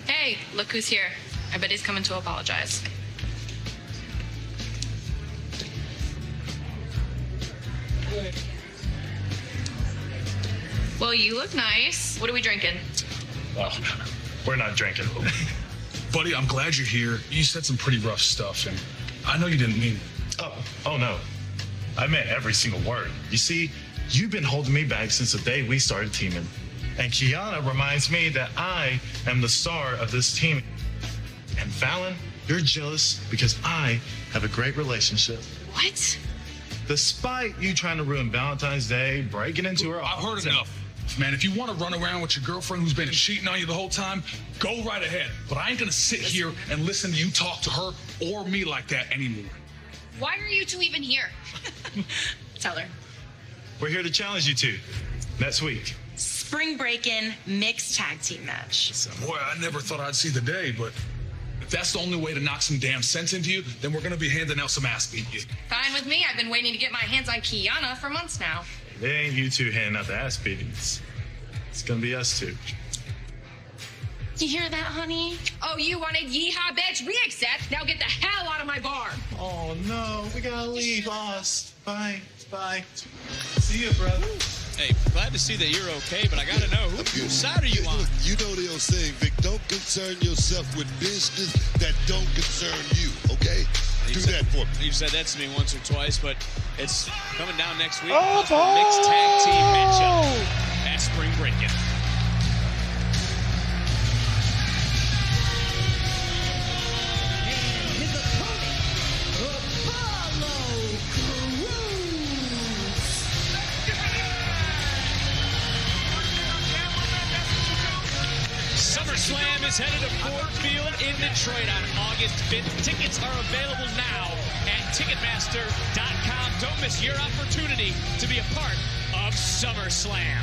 Hey, look who's here. I bet he's coming to apologize. Well, you look nice. What are we drinking? Oh, we're not drinking. Buddy, I'm glad you're here. You said some pretty rough stuff, and I know you didn't mean it. Oh no. I meant every single word. You see, you've been holding me back since the day we started teaming. And Kiana reminds me that I am the star of this team. And Fallon, you're jealous because I have a great relationship. What? Despite you trying to ruin Valentine's Day, breaking into her I've office. heard enough. Man, if you want to run around with your girlfriend who's been cheating on you the whole time, go right ahead. But I ain't gonna sit here and listen to you talk to her or me like that anymore. Why are you two even here? Tell her. We're here to challenge you two next week. Spring break-in mixed tag team match. Boy, I never thought I'd see the day, but if that's the only way to knock some damn sense into you, then we're gonna be handing out some ass beating. Fine with me. I've been waiting to get my hands on Kiana for months now. It ain't you two handing out the ass beatings. It's gonna be us two. You hear that, honey? Oh, you wanted yeehaw, bitch? We accept. Now get the hell out of my bar. Oh no, we gotta leave, Oz. Bye. See you, brother. Hey, glad to see that you're okay, but I gotta know, whose side are you on? You know the old saying, Vic, don't concern yourself with business that don't concern you, okay? Do that for me. You've said that to me once or twice, but it's coming down next week. Mixed tag team matchup at Spring Break-In. SummerSlam is headed to Ford Field in Detroit on August 5th. Tickets are available now at Ticketmaster.com. Don't miss your opportunity to be a part of SummerSlam.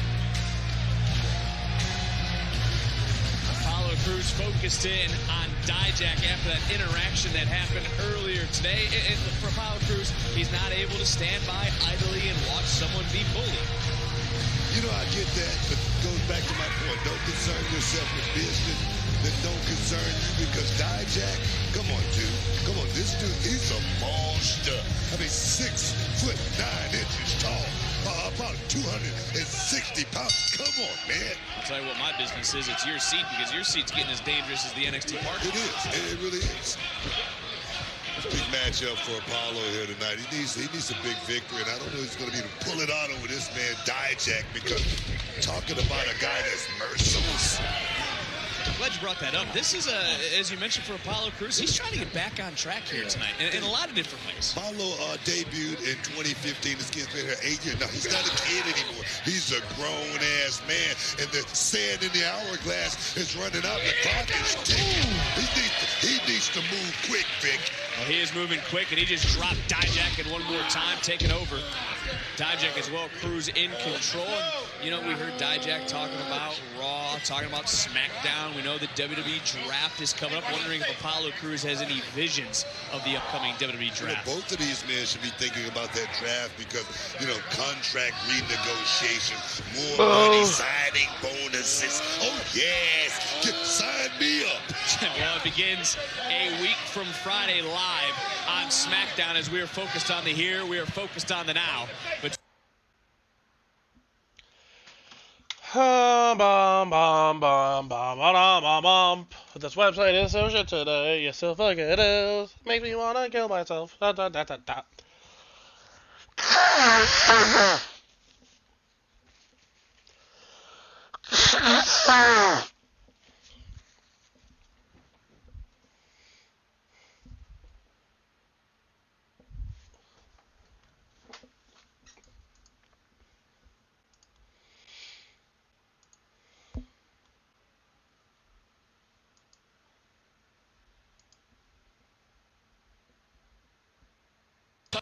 Apollo Crews focused in on Dijak after that interaction that happened earlier today. And for Apollo Crews, he's not able to stand by idly and watch someone be bullied. You know, I get that, but it goes back to my point. Don't concern yourself with business that don't concern you, because Dijak, come on, dude. Come on, this dude, he's a monster. I mean, 6'9" tall, about 260 pounds. Come on, man. I'll tell you what my business is. It's your seat, because your seat's getting as dangerous as the NXT party. It is. It really is. Big matchup for Apollo here tonight. He needs a big victory, and I don't know if he's going to be able to pull it out over this man Dijak, because talking about a guy that's merciless. I'm glad you brought that up. This is, as you mentioned, for Apollo Crews, he's trying to get back on track here tonight in a lot of different ways. Apollo debuted in 2015. This kid's been here 8 years. Now, he's not a kid anymore. He's a grown-ass man, and the sand in the hourglass is running out. The clock is ticking. He needs to move quick, Vic. Well, he is moving quick, and he just dropped Dijak in one more time, taking over. Dijak as well, Crews in control. And, you know, we heard Dijak talking about Raw, talking about SmackDown. We know the WWE draft is coming up. Wondering if Apollo Crews has any visions of the upcoming WWE draft. You know, both of these men should be thinking about that draft, because, you know, contract renegotiation, more money, signing bonuses. Oh, yes. Sign me up. Well, it begins a week from Friday live on SmackDown, as we are focused on the here, we are focused on the now. But this website is so shit today. Yes, so fuck it is. Makes me wanna kill myself. Da, da, da, da, da.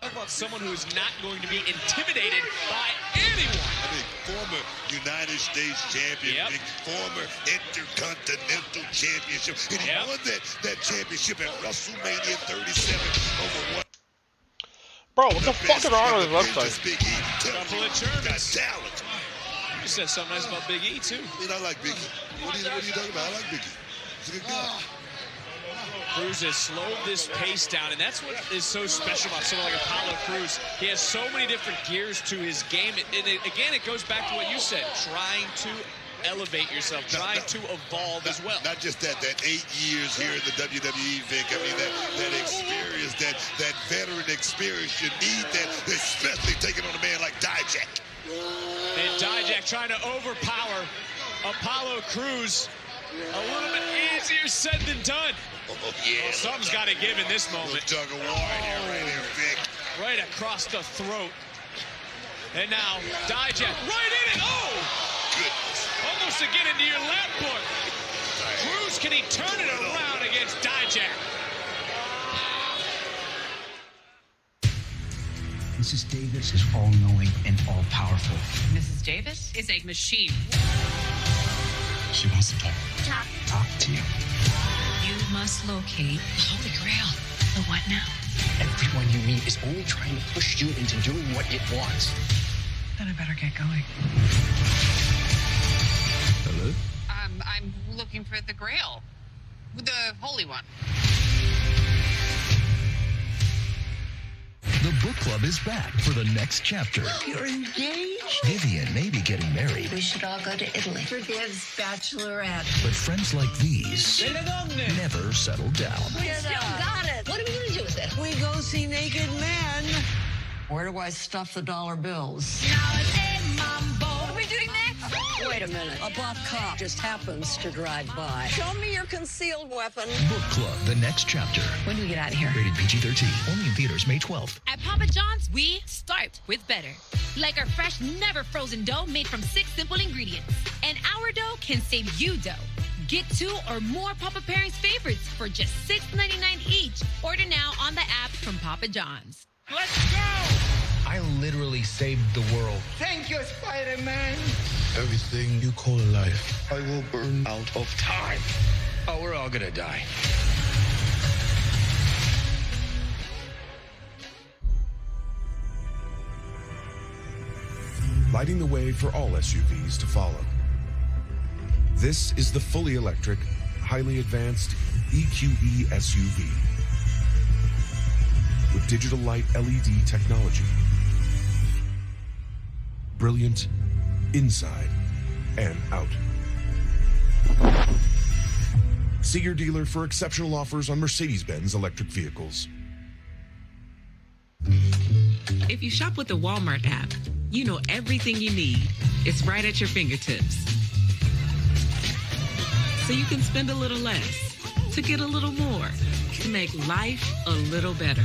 talk about someone who is not going to be intimidated by anyone. I mean, former United States champion, former Intercontinental Championship. And he won that championship at WrestleMania 37 over what? Bro, what the fuck is wrong with this website? Couple of Germans. You said something nice about Big E, too. I mean, I like Big E. What are you talking about? I like Big E. He's a good guy. Crews has slowed this pace down, and that's what is so special about someone like Apollo Crews. He has so many different gears to his game. And again, it goes back to what you said, trying to elevate yourself, trying to evolve as well. Not just that 8 years here in the WWE, Vic. I mean, that experience, that veteran experience, you need that, especially taking on a man like Dijak. And Dijak trying to overpower Apollo Crews. A little bit easier said than done. Oh, yeah. Well, something's got to give in this moment. Tug of war right here, Vic. Right across the throat. And now, Dijak right in it. Oh! Goodness. Almost to get into your lap book. Crews, can he turn it around against Dijak? Mrs. Davis is all-knowing and all-powerful. Mrs. Davis is a machine. She wants to talk to you. You must locate the Holy Grail. The what now? Everyone you meet is only trying to push you into doing what it wants. Then I better get going. Hello? I'm looking for the Grail. The Holy One. The book club is back for the next chapter. You're engaged? Vivian may be getting married, We should all go to Italy for Viv's bachelorette. but friends like these never settle down. We still got it. What are we going to do with it? We go see naked men. Where do I stuff the dollar bills? What are we doing next? Wait a minute. A buff cop just happens to drive by. Show me your concealed weapon. Book club, the next chapter. When do we get out of here? Rated PG-13. Only in theaters May 12th. At Papa John's, we start with better. Like our fresh, never frozen dough made from 6 simple ingredients. And our dough can save you dough. Get 2 or more Papa Pairings favorites for just $6.99 each. Order now on the app from Papa John's. Let's go! I literally saved the world. Thank you, Spider-Man. Everything you call a life, I will burn out of time. Oh, we're all gonna die. Lighting the way for all SUVs to follow. This is the fully electric, highly advanced EQE SUV with digital light LED technology. Brilliant inside and out. See your dealer for exceptional offers on Mercedes-Benz electric vehicles. If you shop with the Walmart app, you know everything you need. It's right at your fingertips. So you can spend a little less, to get a little more, to make life a little better.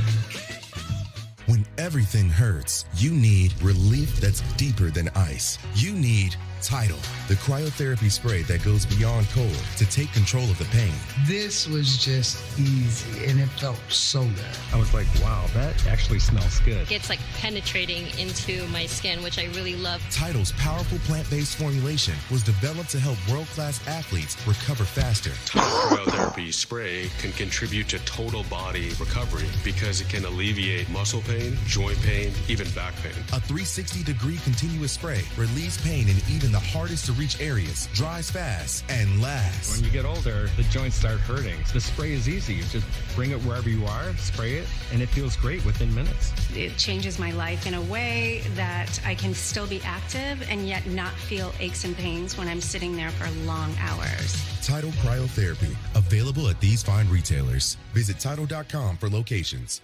When everything hurts, you need relief that's deeper than ice. You need Tidal, the cryotherapy spray that goes beyond cold to take control of the pain. This was just easy, and it felt so good. I was like, wow, that actually smells good. It's like penetrating into my skin, which I really love. Tidal's powerful plant-based formulation was developed to help world-class athletes recover faster. Tidal cryotherapy spray can contribute to total body recovery because it can alleviate muscle pain, joint pain, even back pain. A 360-degree continuous spray relieves pain in even the hardest to reach areas, dries fast, and lasts. When you get older, the joints start hurting. The spray is easy. You just bring it wherever you are, spray it, and it feels great within minutes. It changes my life in a way that I can still be active and yet not feel aches and pains when I'm sitting there for long hours. Tidal Cryotherapy, available at these fine retailers. Visit Tidal.com for locations.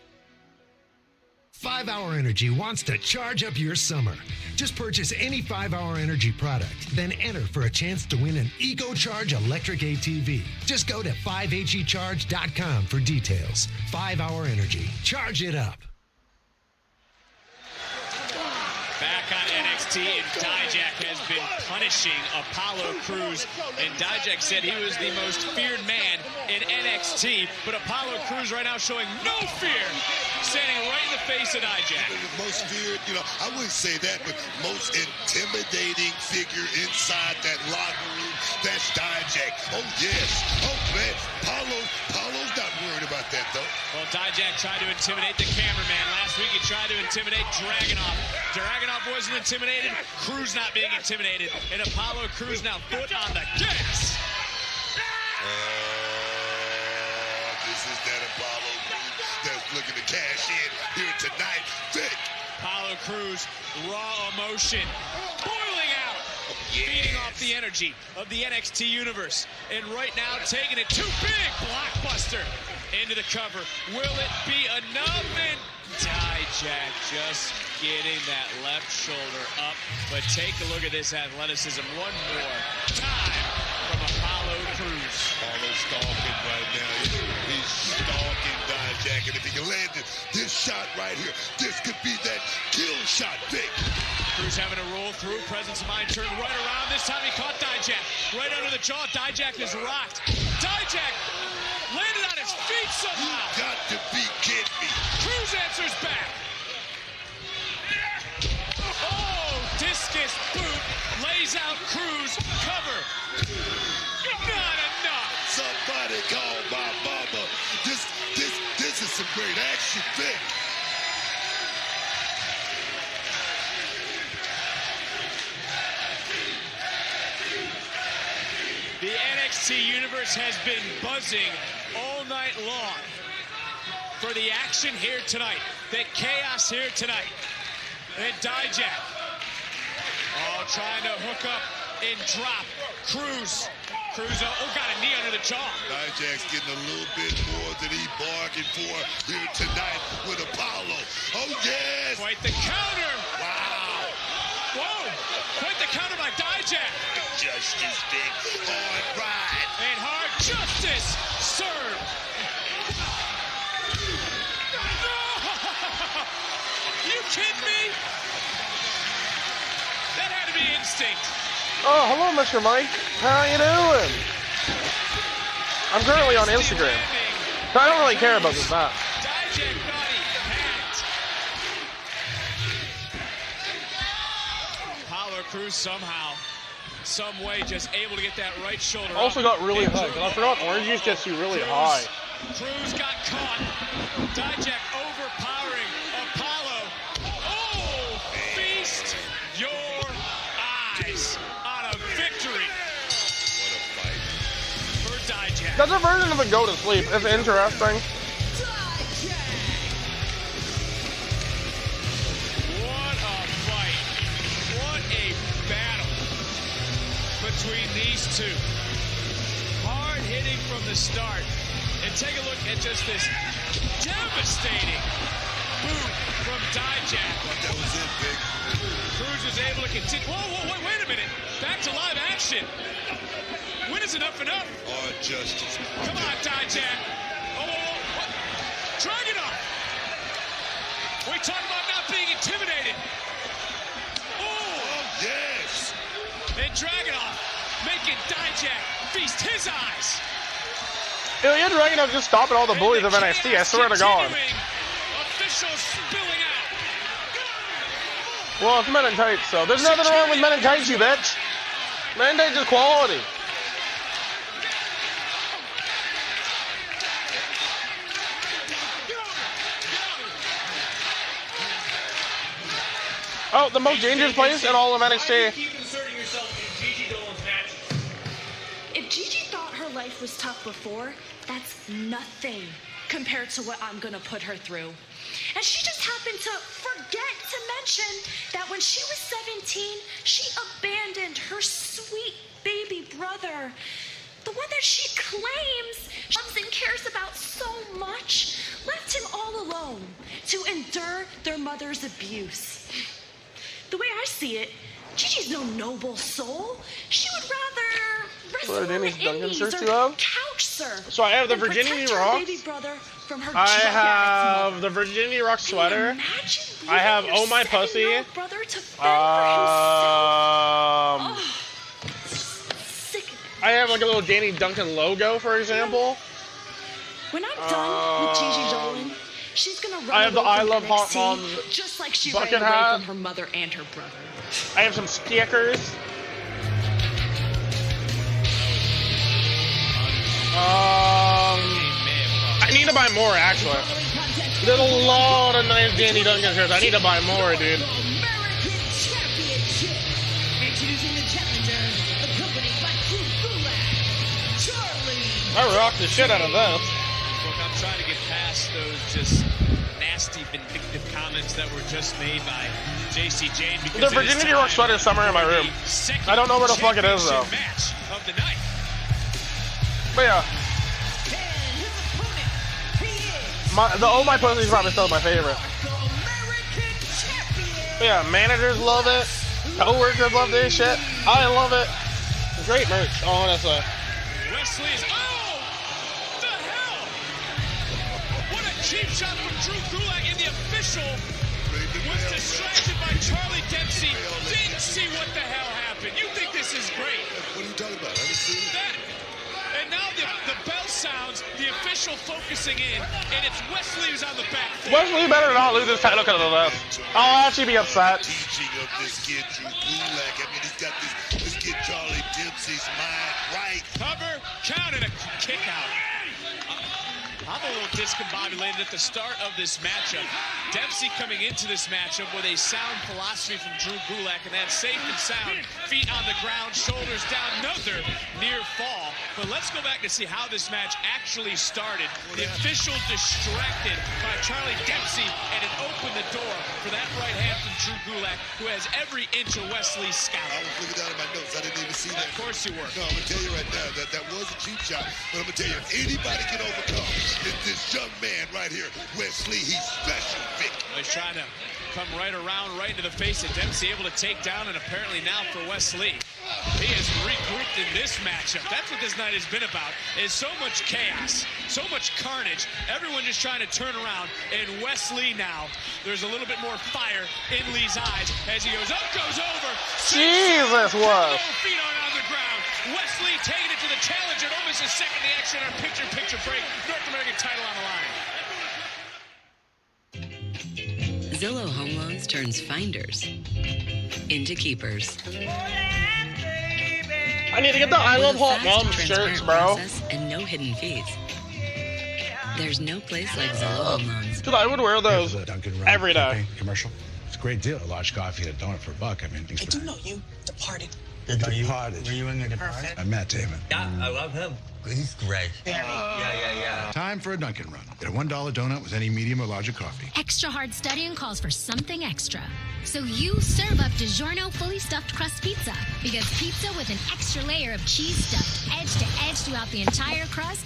5 Hour Energy wants to charge up your summer. Just purchase any 5 Hour Energy product, then enter for a chance to win an EcoCharge electric ATV. Just go to 5HECharge.com for details. 5 Hour Energy. Charge it up. Back on NXT, and Dijak has been punishing Apollo Crews. And Dijak said he was the most feared man in NXT, but Apollo Crews right now showing no fear, standing right in the face of Dijak. The most feared, I wouldn't say that, but most intimidating figure inside that locker room, that's Dijak. Oh, yes. Oh, man. Apollo's not worried about that, though. Well, Dijak tried to intimidate the cameraman. Last week he tried to intimidate Dragunov. Dragunov wasn't intimidated. Crews not being intimidated. And Apollo Crews now foot on the gas. This is that Apollo Crews that's looking to cash in here tonight. Vic. Apollo Crews, raw emotion, boiling out, feeding off the energy of the NXT universe. And right now, taking it too big, blockbuster into the cover. Will it be enough? And Dijak just getting that left shoulder up. But take a look at this athleticism one more time from Apollo Crews. Apollo stalking right now. He's stalking Dijak. And if he can land this shot right here, this could be that kill shot, Vic. Crews having to roll through, presence of mind, turn right around. This time he caught Dijak right under the jaw. Dijak is rocked. Dijak landed on his feet somehow. You got to be kidding me. Crews answers back. Oh, discus boot lays out Crews. Cover. Not enough. Somebody call my mama. This is some great action, Vic. The NXT universe has been buzzing all night long for the action here tonight, the chaos here tonight. And Dijak, trying to hook up and drop. Crews, got a knee under the jaw. Dijak's getting a little bit more than he bargained for here tonight with Apollo. Oh, yes. Quite the counter. Wow. Whoa. Quite the counter by Dijak. Justice, Vic. Hard ride. And hard justice. Serve. You kidding me? That had to be instinct. Oh, hello, Mr. Mike. How you doing? I'm currently on Instagram. So I don't really care about this match. Dijak body hacked. Apollo Crews somehow, some way, just able to get that right shoulder. Also got really high, because I forgot orange juice gets you really high. Crews got caught. Dijak overpowering Apollo. Oh, feast your eyes on a victory. What a fight. For Dijak. That's a version of a go to sleep. It's interesting. What a fight. What a battle between these two. Hard hitting from the start. And take a look at just this devastating boot from Dijak. That was it, Vic. Crews was able to continue. Whoa, wait a minute. Back to live action. When is enough enough? Hard justice. Come on, Dijak. Oh, what? Drag it off. We talk about not being intimidated. Oh, yes. And Dragunov making Dijak feast his eyes. Ilya Dragunov just stopping all the bullies of NXT, I swear to God. Officials spilling out. Well, it's men in tights, so there's nothing wrong with men in tights, you bitch. Men in tights is quality. Oh, the most dangerous place in all of NXT. If Gigi thought her life was tough before, that's nothing compared to what I'm gonna put her through. And she just happened to forget to mention that when she was 17, she abandoned her sweet baby brother. The one that she claims she loves and cares about so much, left him all alone to endure their mother's abuse. The way I see it, Gigi's no noble soul. She would rather wrestle in the indies or couch surf. So I have the Virginia Rocks. Baby brother from her I have the Virginia Rock sweater. I have Oh My Pussy. I have like a little Danny Duncan logo, for example. When I'm done with Gigi Dolan, she's gonna run I have the I Love Hot NXT, Moms just like she bucket ran away hat. from her mother and her brother. I have some stickers. I need to buy more, actually. There's a lot of nice Danny Duncan shirts. I need to buy more, dude. I rocked the shit out of this. trying to get past those just nasty, vindictive comments that were just made by J.C. Jane. The Virginia York sweater somewhere in my room. I don't know where the fuck it is though. Match of the night. But yeah. The Oh My Pussy is probably still my favorite. But yeah, managers love it. Co-workers love this shit. I love it. Great merch, honestly. Wesley is... Oh! The hell? What a cheap shot from Drew Gulak, and the official was distracted by Charlie Dempsey. Didn't see what the hell happened. You think this is great. What are you talking about? I haven't seen that. And now the bell sounds, the official focusing in, and it's Wesley who's on the back. Wesley better not lose his title because of this. I'll actually be upset. Teaching of this kid Drew Gulak. I mean, he's got this kid Charlie Dempsey's mind right. Cover, count, and a kick out. I'm a little discombobulated at the start of this matchup. Dempsey coming into this matchup with a sound philosophy from Drew Gulak, and that's safe and sound. Feet on the ground, shoulders down, another near fall. But let's go back to see how this match actually started. The official distracted by Charlie Dempsey, and it opened the door for that right hand from Drew Gulak, who has every inch of Wesley's scalp. I was looking down at my notes. I didn't even see that. Of course you were. No, I'm going to tell you right now that was a cheap shot. But I'm going to tell you, if anybody can overcome, it's this young man right here, Wesley. He's special, Vic. He's trying to come right around, right into the face of Dempsey, able to take down, and apparently now for Wesley. He has regrouped in this matchup. That's what this night has been about, is so much chaos, so much carnage. Everyone just trying to turn around, and Wesley now, there's a little bit more fire in Lee's eyes as he goes up, goes over. Jesus, what? Feet on the ground. Wesley taking it to the challenger, almost a second the action on picture break. North American title on the line. Zillow Home Loans turns finders into keepers. I need to get the I Love Hot Mom shirts, bro. And no hidden fees. There's no place like Zillow Home Loans. Dude, I would wear those every day. Commercial. It's a great deal. A large coffee and a donut for $1. I mean, I do know you. Departed. Departed. Were you in the Departed? I met Damon. Yeah, I love him. He's great. Yeah. Time for a Dunkin' Run. Get a $1 donut with any medium or larger coffee. Extra hard studying calls for something extra. So you serve up DiGiorno fully stuffed crust pizza. Because pizza with an extra layer of cheese stuffed edge to edge throughout the entire crust,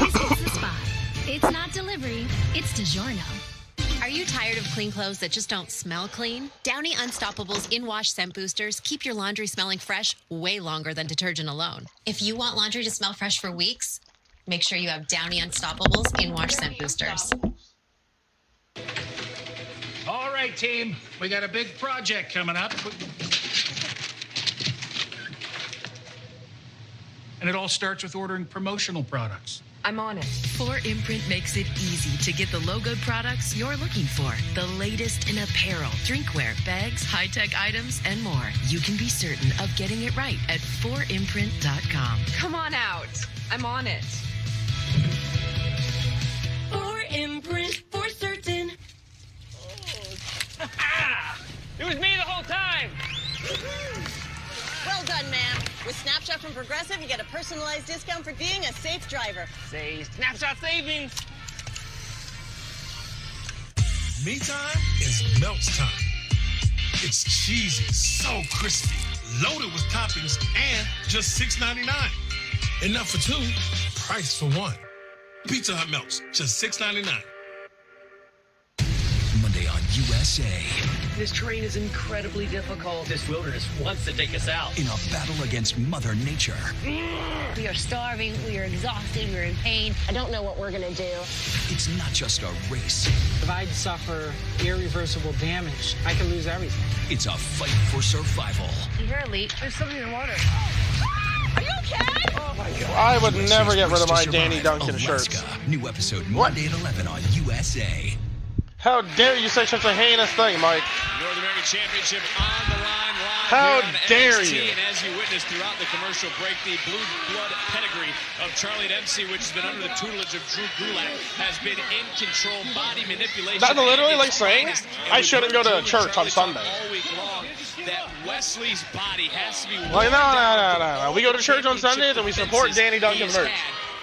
this hits the spot. It's not delivery, it's DiGiorno. Are you tired of clean clothes that just don't smell clean? Downy Unstoppable's In-Wash Scent Boosters keep your laundry smelling fresh way longer than detergent alone. If you want laundry to smell fresh for weeks, make sure you have Downy Unstoppable's In-Wash Scent Boosters. All right, team. We got a big project coming up. And it all starts with ordering promotional products. I'm on it. 4imprint makes it easy to get the logoed products you're looking for. The latest in apparel, drinkware, bags, high-tech items, and more. You can be certain of getting it right at 4imprint.com. Come on out. I'm on it. 4imprint for certain. It was me the whole time. Well done, ma'am. With Snapshot from Progressive, you get a personalized discount for being a safe driver. Say Snapshot savings. Me time is Melts time. It's cheesy, so crispy, loaded with toppings, and just $6.99. Enough for two, price for one. Pizza Hut Melts, just $6.99. Monday on USA. This terrain is incredibly difficult. This wilderness wants to take us out. In a battle against Mother Nature. We are starving, we are exhausted, we're in pain. I don't know what we're gonna do. It's not just a race. If I suffer irreversible damage, I can lose everything. It's a fight for survival. You're elite. There's something in the water. Are you okay? Oh my God. I would never get rid of my Danny Duncan Alaska. shirts. New episode Monday at 11 on USA. How dare you say such a heinous thing, Mike? North American Championship on the line live. How here on dare NXT, you? And as you witnessed throughout the commercial break, the blue blood pedigree of Charlie Dempsey, which has been under the tutelage of Drew Gulak, has been in control. Body manipulation. That's literally like saying I shouldn't go to church on Sunday. All week long, that Wesley's body has to be. Like, no. We go to church on Sundays and we support Danny Duncan merch.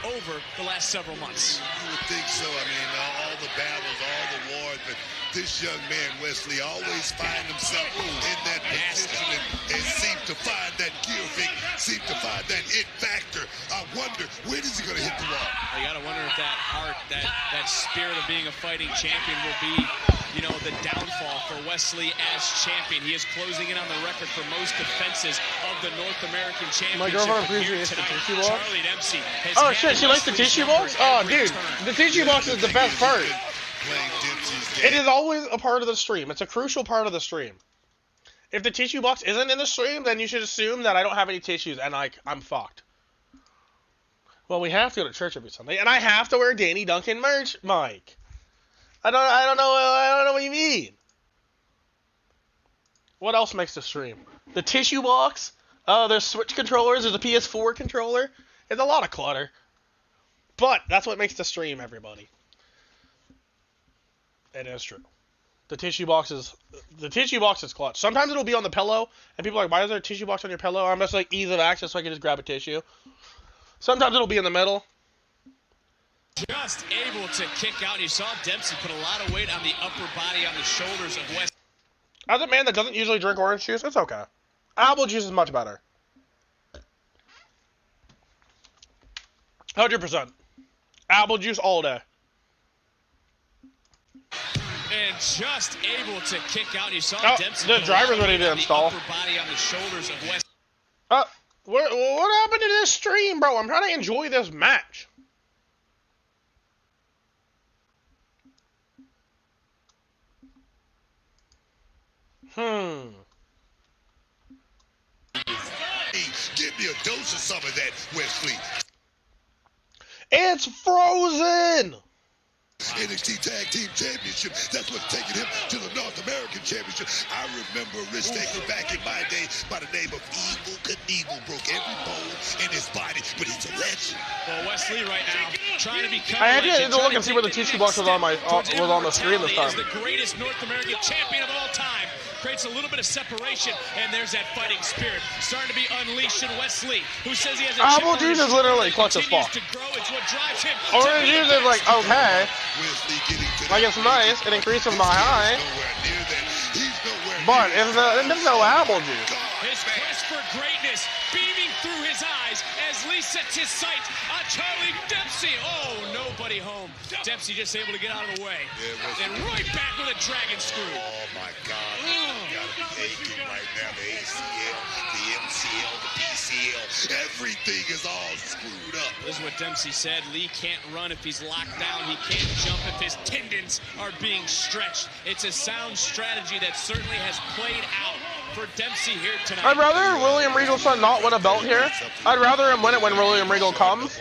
over the last several months. You would think so. I mean, all the battles, all the wars, but this young man, Wesley, always find himself in that position and seem to find that gear pick, seem to find that it factor. I wonder, when is he going to hit the wall? You got to wonder if that heart, that spirit of being a fighting champion will be, you know, the downfall for Wesley as champion. He is closing in on the record for most defenses of the North American Championship. My girlfriend appreciates the tissue box. Charlie Dempsey has oh shit, she likes the tissue box? Oh dude, the tissue box is the best part. It is always a part of the stream. It's a crucial part of the stream. If the tissue box isn't in the stream, then you should assume that I don't have any tissues and I'm fucked. Well, we have to go to church every Sunday, and I have to wear Danny Duncan merch, Mike. I don't know what you mean. What else makes the stream? The tissue box. There's Switch controllers. There's a PS4 controller. It's a lot of clutter. But that's what makes the stream, everybody. It is true. The tissue box is clutch. Sometimes it'll be on the pillow, and people are like, why is there a tissue box on your pillow? I'm just like, ease of access so I can just grab a tissue. Sometimes it'll be in the middle. Just able to kick out. You saw Dempsey put a lot of weight on the upper body, on the shoulders of West. As a man that doesn't usually drink orange juice, it's okay. Apple juice is much better. 100%. Apple juice all day. And just able to kick out. You saw Dempsey. The driver's ready to install. Upper body on the shoulders of West. What happened to this stream, bro? I'm trying to enjoy this match. Give me a dose of some of that, Wesley. It's frozen! NXT Tag Team Championship. That's what's taking him to the North American Championship. I remember Rich Taker back in my day by the name of Evil Knievel. Broke every bone in his body, but he's a legend. Well, Wesley right now trying to become. I had to look and see where the tissue box was on the screen this time. Is the greatest North American champion of all time. Creates a little bit of separation, and there's that fighting spirit starting to be unleashed in Wesley, who says he has a apple juice is literally clutch as fuck. Orange juice is like okay, like it's nice, it increases my high, but there's no apple juice. His quest for greatness beaming through his eyes as Lee sets his sight on Charlie Dempsey. Oh, nobody home. Dempsey just able to get out of the way. And right back with a dragon screw. Oh, my God. You got to be aching right now. The ACL, the MCL, the PCL. Everything is all screwed up. This is what Dempsey said. Lee can't run if he's locked down. He can't jump if his tendons are being stretched. It's a sound strategy that certainly has played out for Dempsey here tonight. I'd rather William Regal's son not win a belt here. I'd rather him win it when William Regal comes.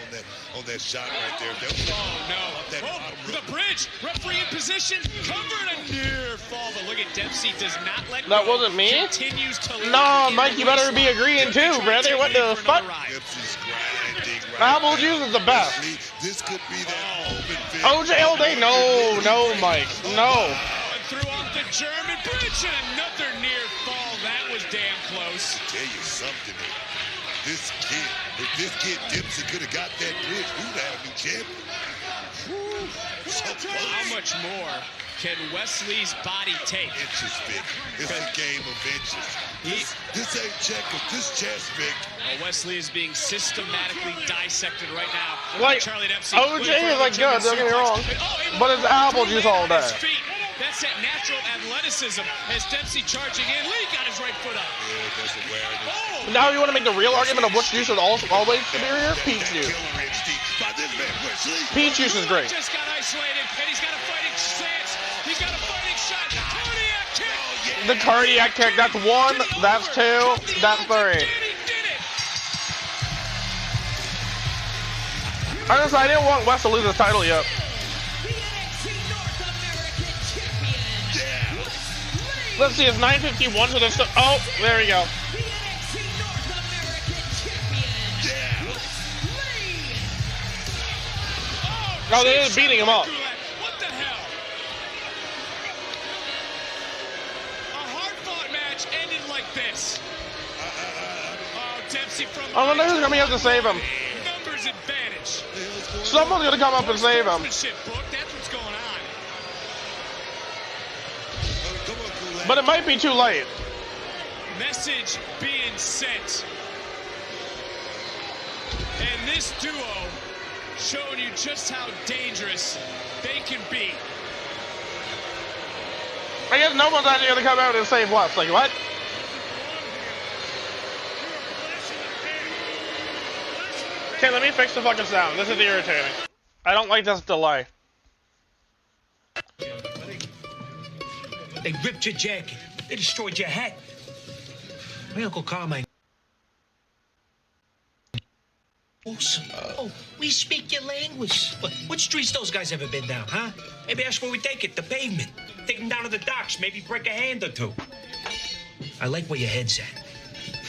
On that shot right there. Oh, no. Oh, the bridge. Referee in position. Covered a near fall. But look at Dempsey. Does not let go. That wasn't me? Continues to no, Mike, you better be agreeing too, brother. What the fuck? Apple juice is the best. This could be that moment. OJ all day? No, Mike. No. Threw off the German bridge and another near fall. That was damn close. I'll tell you something. If this kid Dempsey could have got that bridge, we would have a new champion. So how much more can Wesley's body take? Inches big. It's a game of inches. This ain't checkers. This chest big. Wesley is being systematically dissected right now. Like Charlie Dempsey. OJ is like good. Don't get me wrong, but it's apple juice all day. That's that natural athleticism as Dempsey charging in. Lee got his right foot up. Yeah, that's awareness. Now you want to make the real argument of which juice is always superior? Peach juice. Peach juice is great. Just got isolated, and he's got a fighting stance. He's got a fighting shot. Cardiac kick. The cardiac kick. That's one. That's two. That's three. Honestly, I didn't want West to lose his title yet. Let's see, it's 9:51, so there's still... Oh, there we go. Oh, they is beating him up. What the hell? A hard-fought match ended like this. Oh, Dempsey from... I wonder who's going to have to save him. Numbers advantage. Someone's gonna come up and save him. That's what's going on. But it might be too late. Message being sent. And this duo showing you just how dangerous they can be. I guess no one's actually gonna come out and save Wes. Like, what? Okay, let me fix the fucking sound. This is irritating. I don't like this delay. They ripped your jacket. They destroyed your hat. My Uncle Carmine. Oh, we speak your language. What streets those guys ever been down, huh? Maybe that's where we take it, the pavement. Take them down to the docks, maybe break a hand or two. I like where your head's at,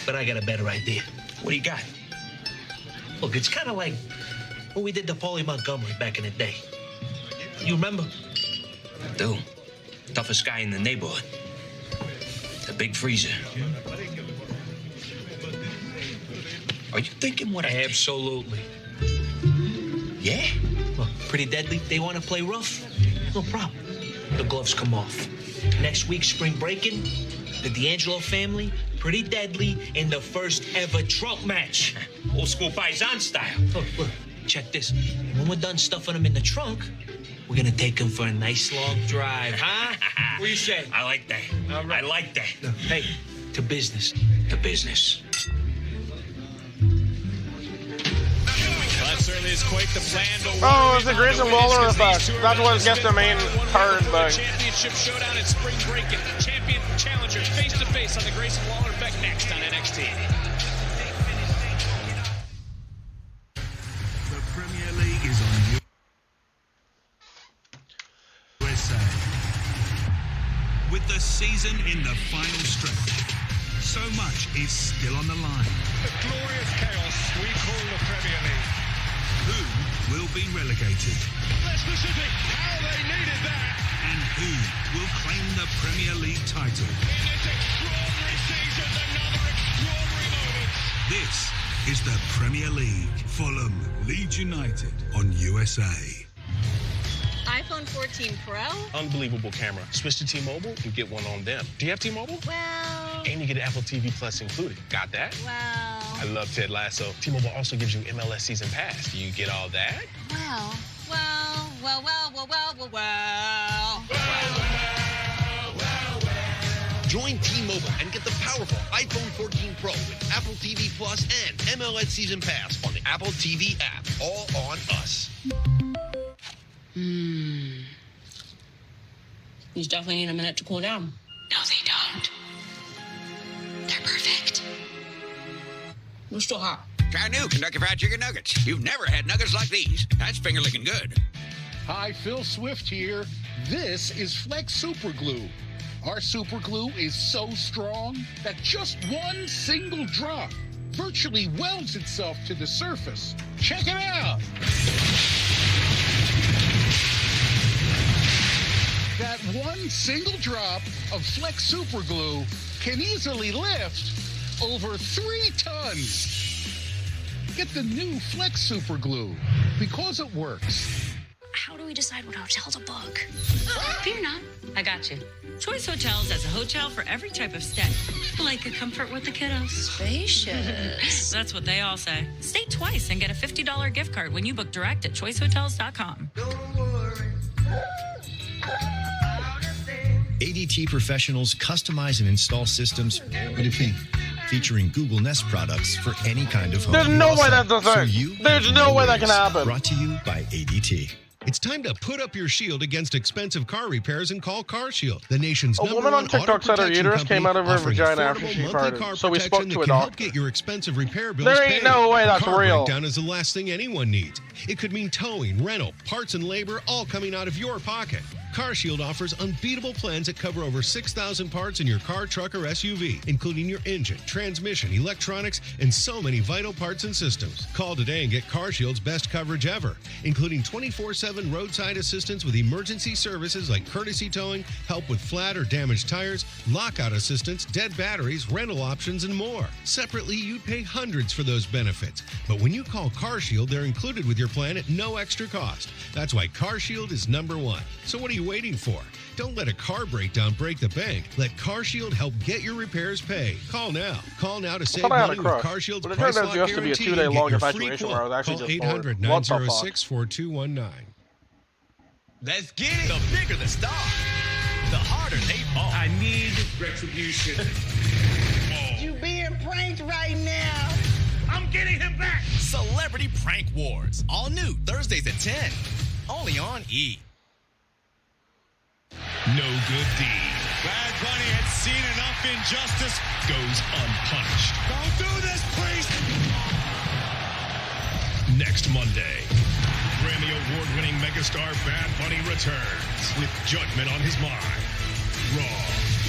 but I got a better idea. What do you got? Look, it's kind of like what we did to Paulie Montgomery back in the day. You remember? I do. Toughest guy in the neighborhood. The big freezer. Are you thinking what I did? Absolutely. Yeah? Well, Pretty Deadly, they want to play rough? No problem. The gloves come off. Next week, spring breaking, the D'Angelo family, Pretty Deadly, in the first ever trunk match. Old school Paisan style. Oh, look, check this. When we're done stuffing them in the trunk, we're gonna take them for a nice long drive, huh? What do you say? I like that. All right. I like that. No, hey, to business. To business. That certainly is quite the plan. Oh, it's a Grayson Waller effect. That's what gets the main card thing. Championship showdown at Spring Breaking. Champion challengers face to face on the Grayson Waller effect next on NXT. The Premier League is on USA. With the season in the final stretch, so much is still on the line. The glorious chaos we call the Premier League. Who will be relegated? Leicester City, how they needed that! And who will claim the Premier League title? In this extraordinary season, another extraordinary moment. This is the Premier League. Fulham, Leeds United on USA. iPhone 14 Pro? Unbelievable camera. Switch to T-Mobile and get one on them. Do you have T-Mobile? Well... And you get Apple TV Plus included. Got that? Well... I love Ted Lasso. T-Mobile also gives you MLS Season Pass. Do you get all that? Well... Join T-Mobile and get the powerful iPhone 14 Pro with Apple TV Plus and MLS Season Pass on the Apple TV app. All on us. These definitely need a minute to cool down. No, they don't. They're perfect. They're still hot. Try new Kentucky Fried Chicken Nuggets. You've never had nuggets like these. That's finger licking good. Hi, Phil Swift here. This is Flex Super Glue. Our super glue is so strong that just one single drop virtually welds itself to the surface. Check it out. That one single drop of Flex Super Glue can easily lift over 3 tons. Get the new Flex Super Glue because it works. How do we decide what hotel to book? Fear not. I got you. Choice Hotels has a hotel for every type of stay. Like a comfort with the kiddos. Spacious. That's what they all say. Stay twice and get a $50 gift card when you book direct at choicehotels.com. ADT professionals customize and install systems. What do you think? Featuring Google Nest products for any kind of home. There's no way that's the thing. There's no way that can happen. Brought to you by ADT. It's time to put up your shield against expensive car repairs and call CarShield, the nation's A number woman one on TikTok said her auto uterus protection came out of her company, vagina offering after she affordable monthly car farted. So we spoke protection to that a can help doctor. get your expensive repair bills There ain't paid. no way that's car real. breakdown is the last thing anyone needs. It could mean towing, rental, parts and labor, all coming out of your pocket. CarShield offers unbeatable plans that cover over 6,000 parts in your car, truck, or SUV, including your engine, transmission, electronics, and so many vital parts and systems. Call today and get CarShield's best coverage ever, including 24/7 roadside assistance with emergency services like courtesy towing, help with flat or damaged tires, lockout assistance, dead batteries, rental options, and more. Separately, you'd pay hundreds for those benefits. But when you call CarShield, they're included with your plan at no extra cost. That's why CarShield is #1. So what are you waiting for? Don't let a car breakdown break the bank. Let CarShield help get your repairs paid. Call now. Call now to save money with CarShield's price lock guarantee and get your free quote. Call 800-906-4219. Let's get it. The bigger the star, the harder they fall. I need retribution. You being pranked right now. I'm getting him back. Celebrity Prank Wars. All new Thursdays at 10. Only on E! No good deed. Bad Bunny had seen enough injustice. Goes unpunished. Don't do this, please. Next Monday, Grammy Award-winning megastar Bad Bunny returns with Judgment on his mind. Raw,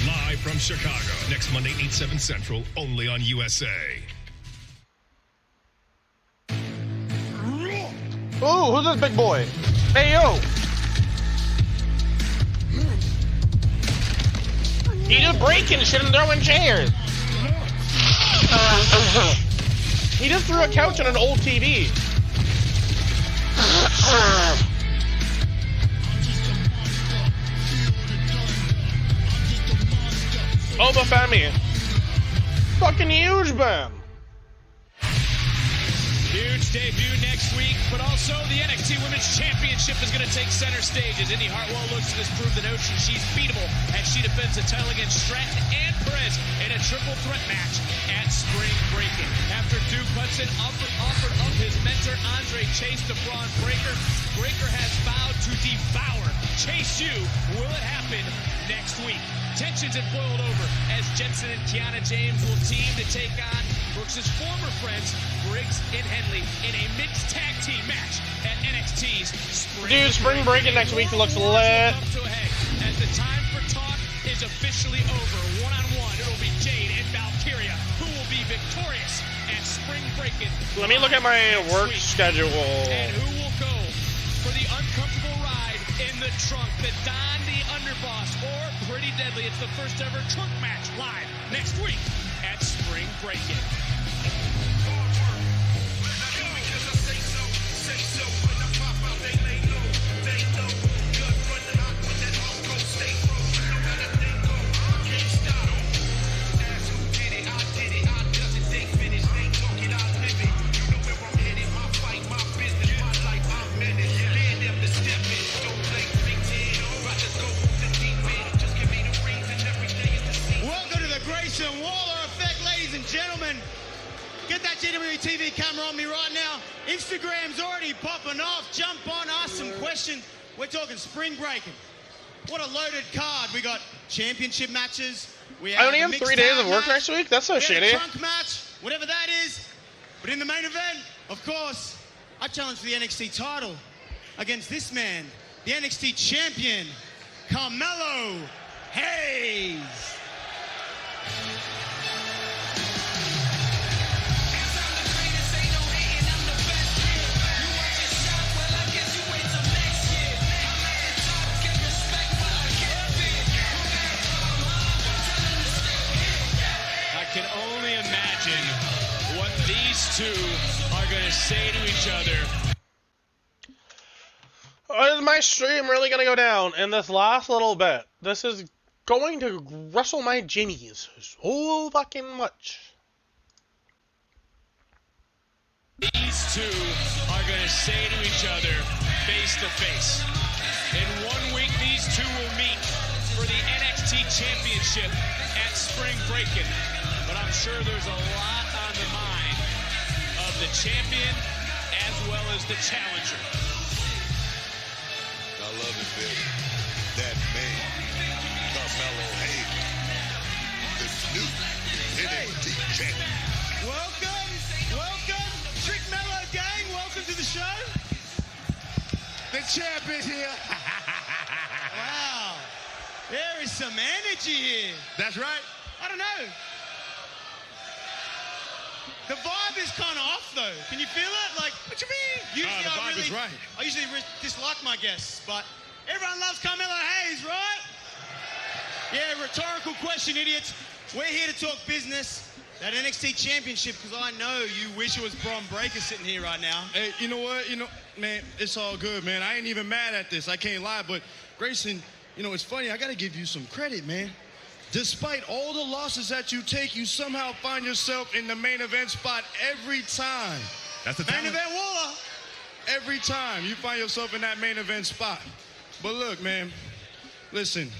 live from Chicago. Next Monday, 8/7 Central, only on USA. Ooh, who's this big boy? Hey, yo! He just breaking shit and throwing chairs. He just threw a couch on an old TV. Obafemi. Fucking huge, man. Huge debut next week, but also the NXT Women's Championship is going to take center stage as Indy Hartwell looks to disprove the notion she's beatable as she defends the title against Stratton and Perez in a triple threat match at Spring Breaking. After Duke Hudson offered up his mentor Andre Chase to Braun Breaker, Breaker has vowed to devour Chase U. Will it happen next week? Tensions have boiled over as Jensen and Kiana James will team to take on Brooks' former friends Briggs and Henley in a mixed tag team match at NXT's Spring Breaking next week looks lit. As the time for talk is officially over, one-on-one, it'll be Jade and Valkyria who will be victorious at Spring Breaking. Let me look at my work schedule. And who will go for the uncomfortable ride in the trunk? The Don the Underboss or Pretty Deadly. It's the first ever trunk match live next week at Spring Breaking. Gentlemen, get that GW TV camera on me right now. Instagram's already popping off. Jump on, ask some questions. We're talking Spring Breaking. What a loaded card. We got championship matches. I only have 3 days of work next week? That's so shitty. Trunk match, whatever that is. But in the main event, of course, I challenge for the NXT title against this man, the NXT champion, Carmelo Hayes. I can only imagine what these two are going to say to each other. Is my stream really going to go down in this last little bit? This is going to rustle my jimmies so fucking much. These two are going to say to each other face to face. In 1 week, these two will meet for the NXT Championship at Spring Breaking. But I'm sure there's a lot on the mind of the champion as well as the challenger. I love it, baby. That man, Carmelo Hayes, the new NXT champion. Welcome, Trick Mello gang. Welcome to the show. The champ is here. Wow. There is some energy here. That's right. I don't know. The vibe is kind of off, though. Can you feel it? Like, what you mean? Usually the vibe is right. I usually dislike my guests, but everyone loves Carmelo Hayes, right? Yeah, rhetorical question, idiots. We're here to talk business. That NXT Championship, because I know you wish it was Bron Breakker sitting here right now. Hey, you know what? Man, it's all good, man. I ain't even mad at this. I can't lie, but Grayson, it's funny. I got to give you some credit, man. Despite all the losses that you take, you somehow find yourself in the main event spot every time. That's the main event Waller. Every time you find yourself in that main event spot. But look, man, listen.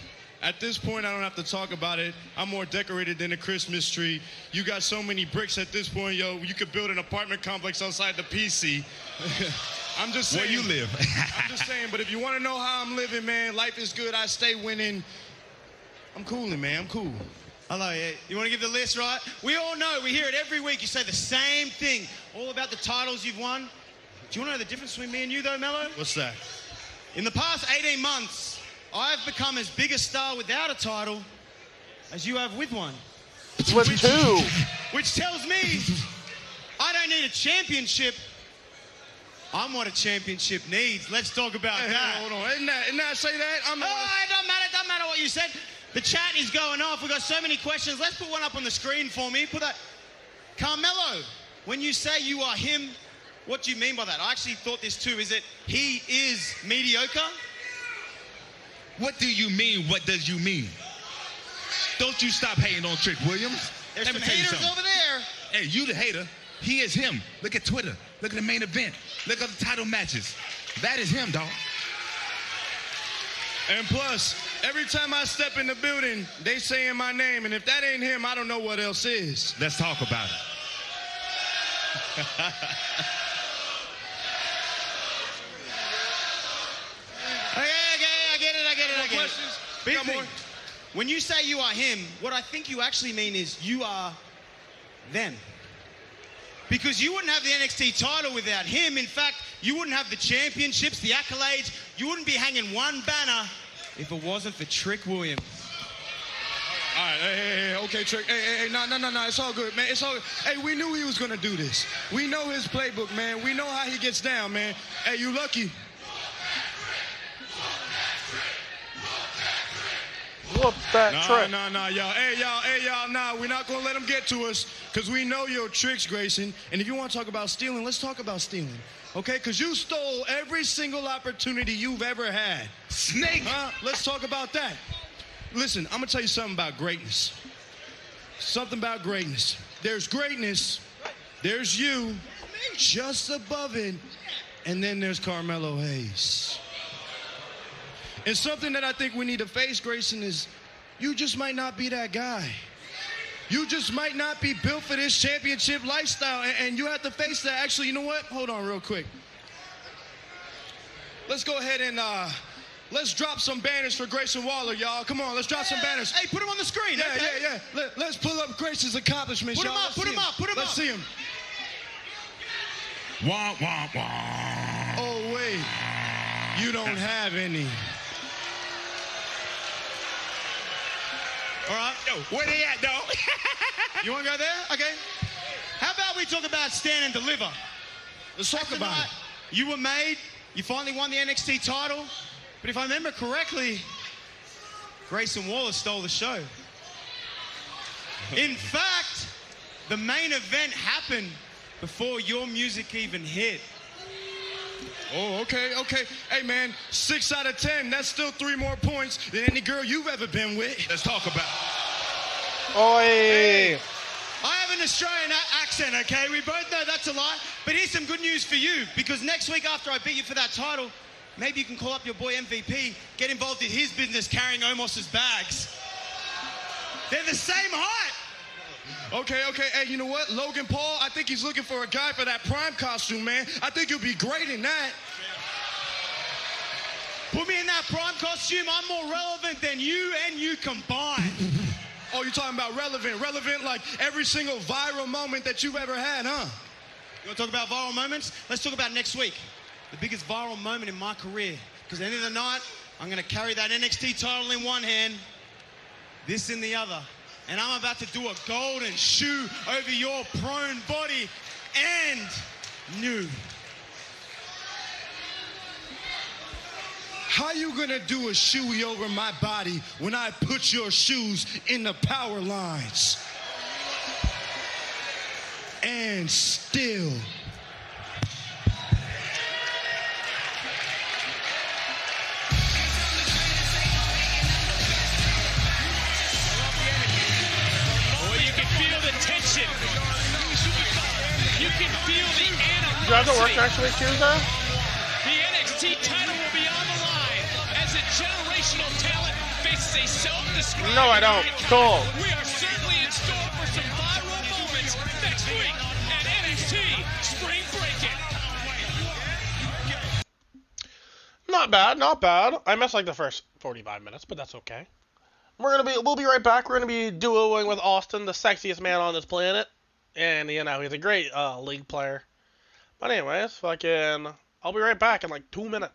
At this point, I don't have to talk about it. I'm more decorated than a Christmas tree. You got so many bricks at this point, yo. You could build an apartment complex outside the PC. I'm just saying. Where you live. I'm just saying, but if you want to know how I'm living, man, life is good. I stay winning. I'm cooling, man. I'm cool. Hello, yeah. You want to give the list, right? We all know. We hear it every week. You say the same thing. All about the titles you've won. Do you want to know the difference between me and you, though, Mello? What's that? In the past 18 months, I've become as big a star without a title as you have with one. With two. Which tells me I don't need a championship. I'm what a championship needs. Let's talk about that. Hey, hold on. Isn't that say that? It doesn't matter what you said. The chat is going off. We've got so many questions. Let's put one up on the screen for me. Put that. Carmelo, when you say you are him, what do you mean by that? I actually thought this too. Is it he is mediocre? What do you mean? What does you mean? Don't you stop hating on Trick Williams. There's some haters over there. Hey, you the hater. He is him. Look at Twitter. Look at the main event. Look at the title matches. That is him, dog. And plus, every time I step in the building, they saying my name. And if that ain't him, I don't know what else is. Let's talk about it. I get it. Big thing. When you say you are him, what I think you actually mean is you are them. Because you wouldn't have the NXT title without him. In fact, you wouldn't have the championships, the accolades. You wouldn't be hanging one banner if it wasn't for Trick Williams. All right, hey, okay, Trick. Hey, no, it's all good, man. It's all good. Hey, we knew he was going to do this. We know his playbook, man. We know how he gets down, man. Hey, you lucky. What's that trick? Nah, y'all. Hey, y'all, nah. We're not going to let him get to us because we know your tricks, Grayson. And if you want to talk about stealing, let's talk about stealing. Okay? Because you stole every single opportunity you've ever had. Snake! Huh? Let's talk about that. Listen, I'm going to tell you something about greatness. Something about greatness. There's greatness. There's you. Just above it. And then there's Carmelo Hayes. And something that I think we need to face, Grayson, is you just might not be that guy. You just might not be built for this championship lifestyle, and you have to face that. Actually, you know what? Hold on real quick. Let's go ahead and let's drop some banners for Grayson Waller, y'all. Come on, let's drop some banners. Hey, put them on the screen. Yeah. Let's pull up Grayson's accomplishments, y'all. Put them up. Let's see him. Wah, wah, wah. Oh, wait. You don't have any. All right. Yo, where they at, dog? You want to go there? Okay. How about we talk about stand and deliver? Let's talk about it. You were made. You finally won the NXT title. But if I remember correctly, Grayson Waller stole the show. In fact, the main event happened before your music even hit. Oh, okay. Hey, man, 6 out of 10. That's still 3 more points than any girl you've ever been with. Let's talk about it. Oi. Hey, I have an Australian accent, okay? We both know that's a lie. But here's some good news for you, because next week after I beat you for that title, maybe you can call up your boy MVP, get involved in his business carrying Omos's bags. They're the same height. Okay. Hey, you know what? Logan Paul, I think he's looking for a guy for that Prime costume, man. I think you'll be great in that. Put me in that Prime costume, I'm more relevant than you and you combined. Oh, you're talking about relevant. Relevant like every single viral moment that you've ever had, huh? You want to talk about viral moments? Let's talk about next week. The biggest viral moment in my career. Because at the end of the night, I'm going to carry that NXT title in one hand, this in the other. And I'm about to do a golden shoe over your prone body and new. How you gonna do a shoey over my body when I put your shoes in the power lines? And still. You can feel the tension. You can feel the animosity. Do you have to work next week, Tuesday? The NXT title will be on the line as a generational talent faces a self-described. No, I don't. Cool. We are certainly in store for some viral moments next week at NXT Spring Breakin'. Not bad, not bad. I missed like the first 45 minutes, but that's okay. We'll be right back. We're gonna be duoing with Austin, the sexiest man on this planet, and you know he's a great league player. But anyways, I'll be right back in like 2 minutes.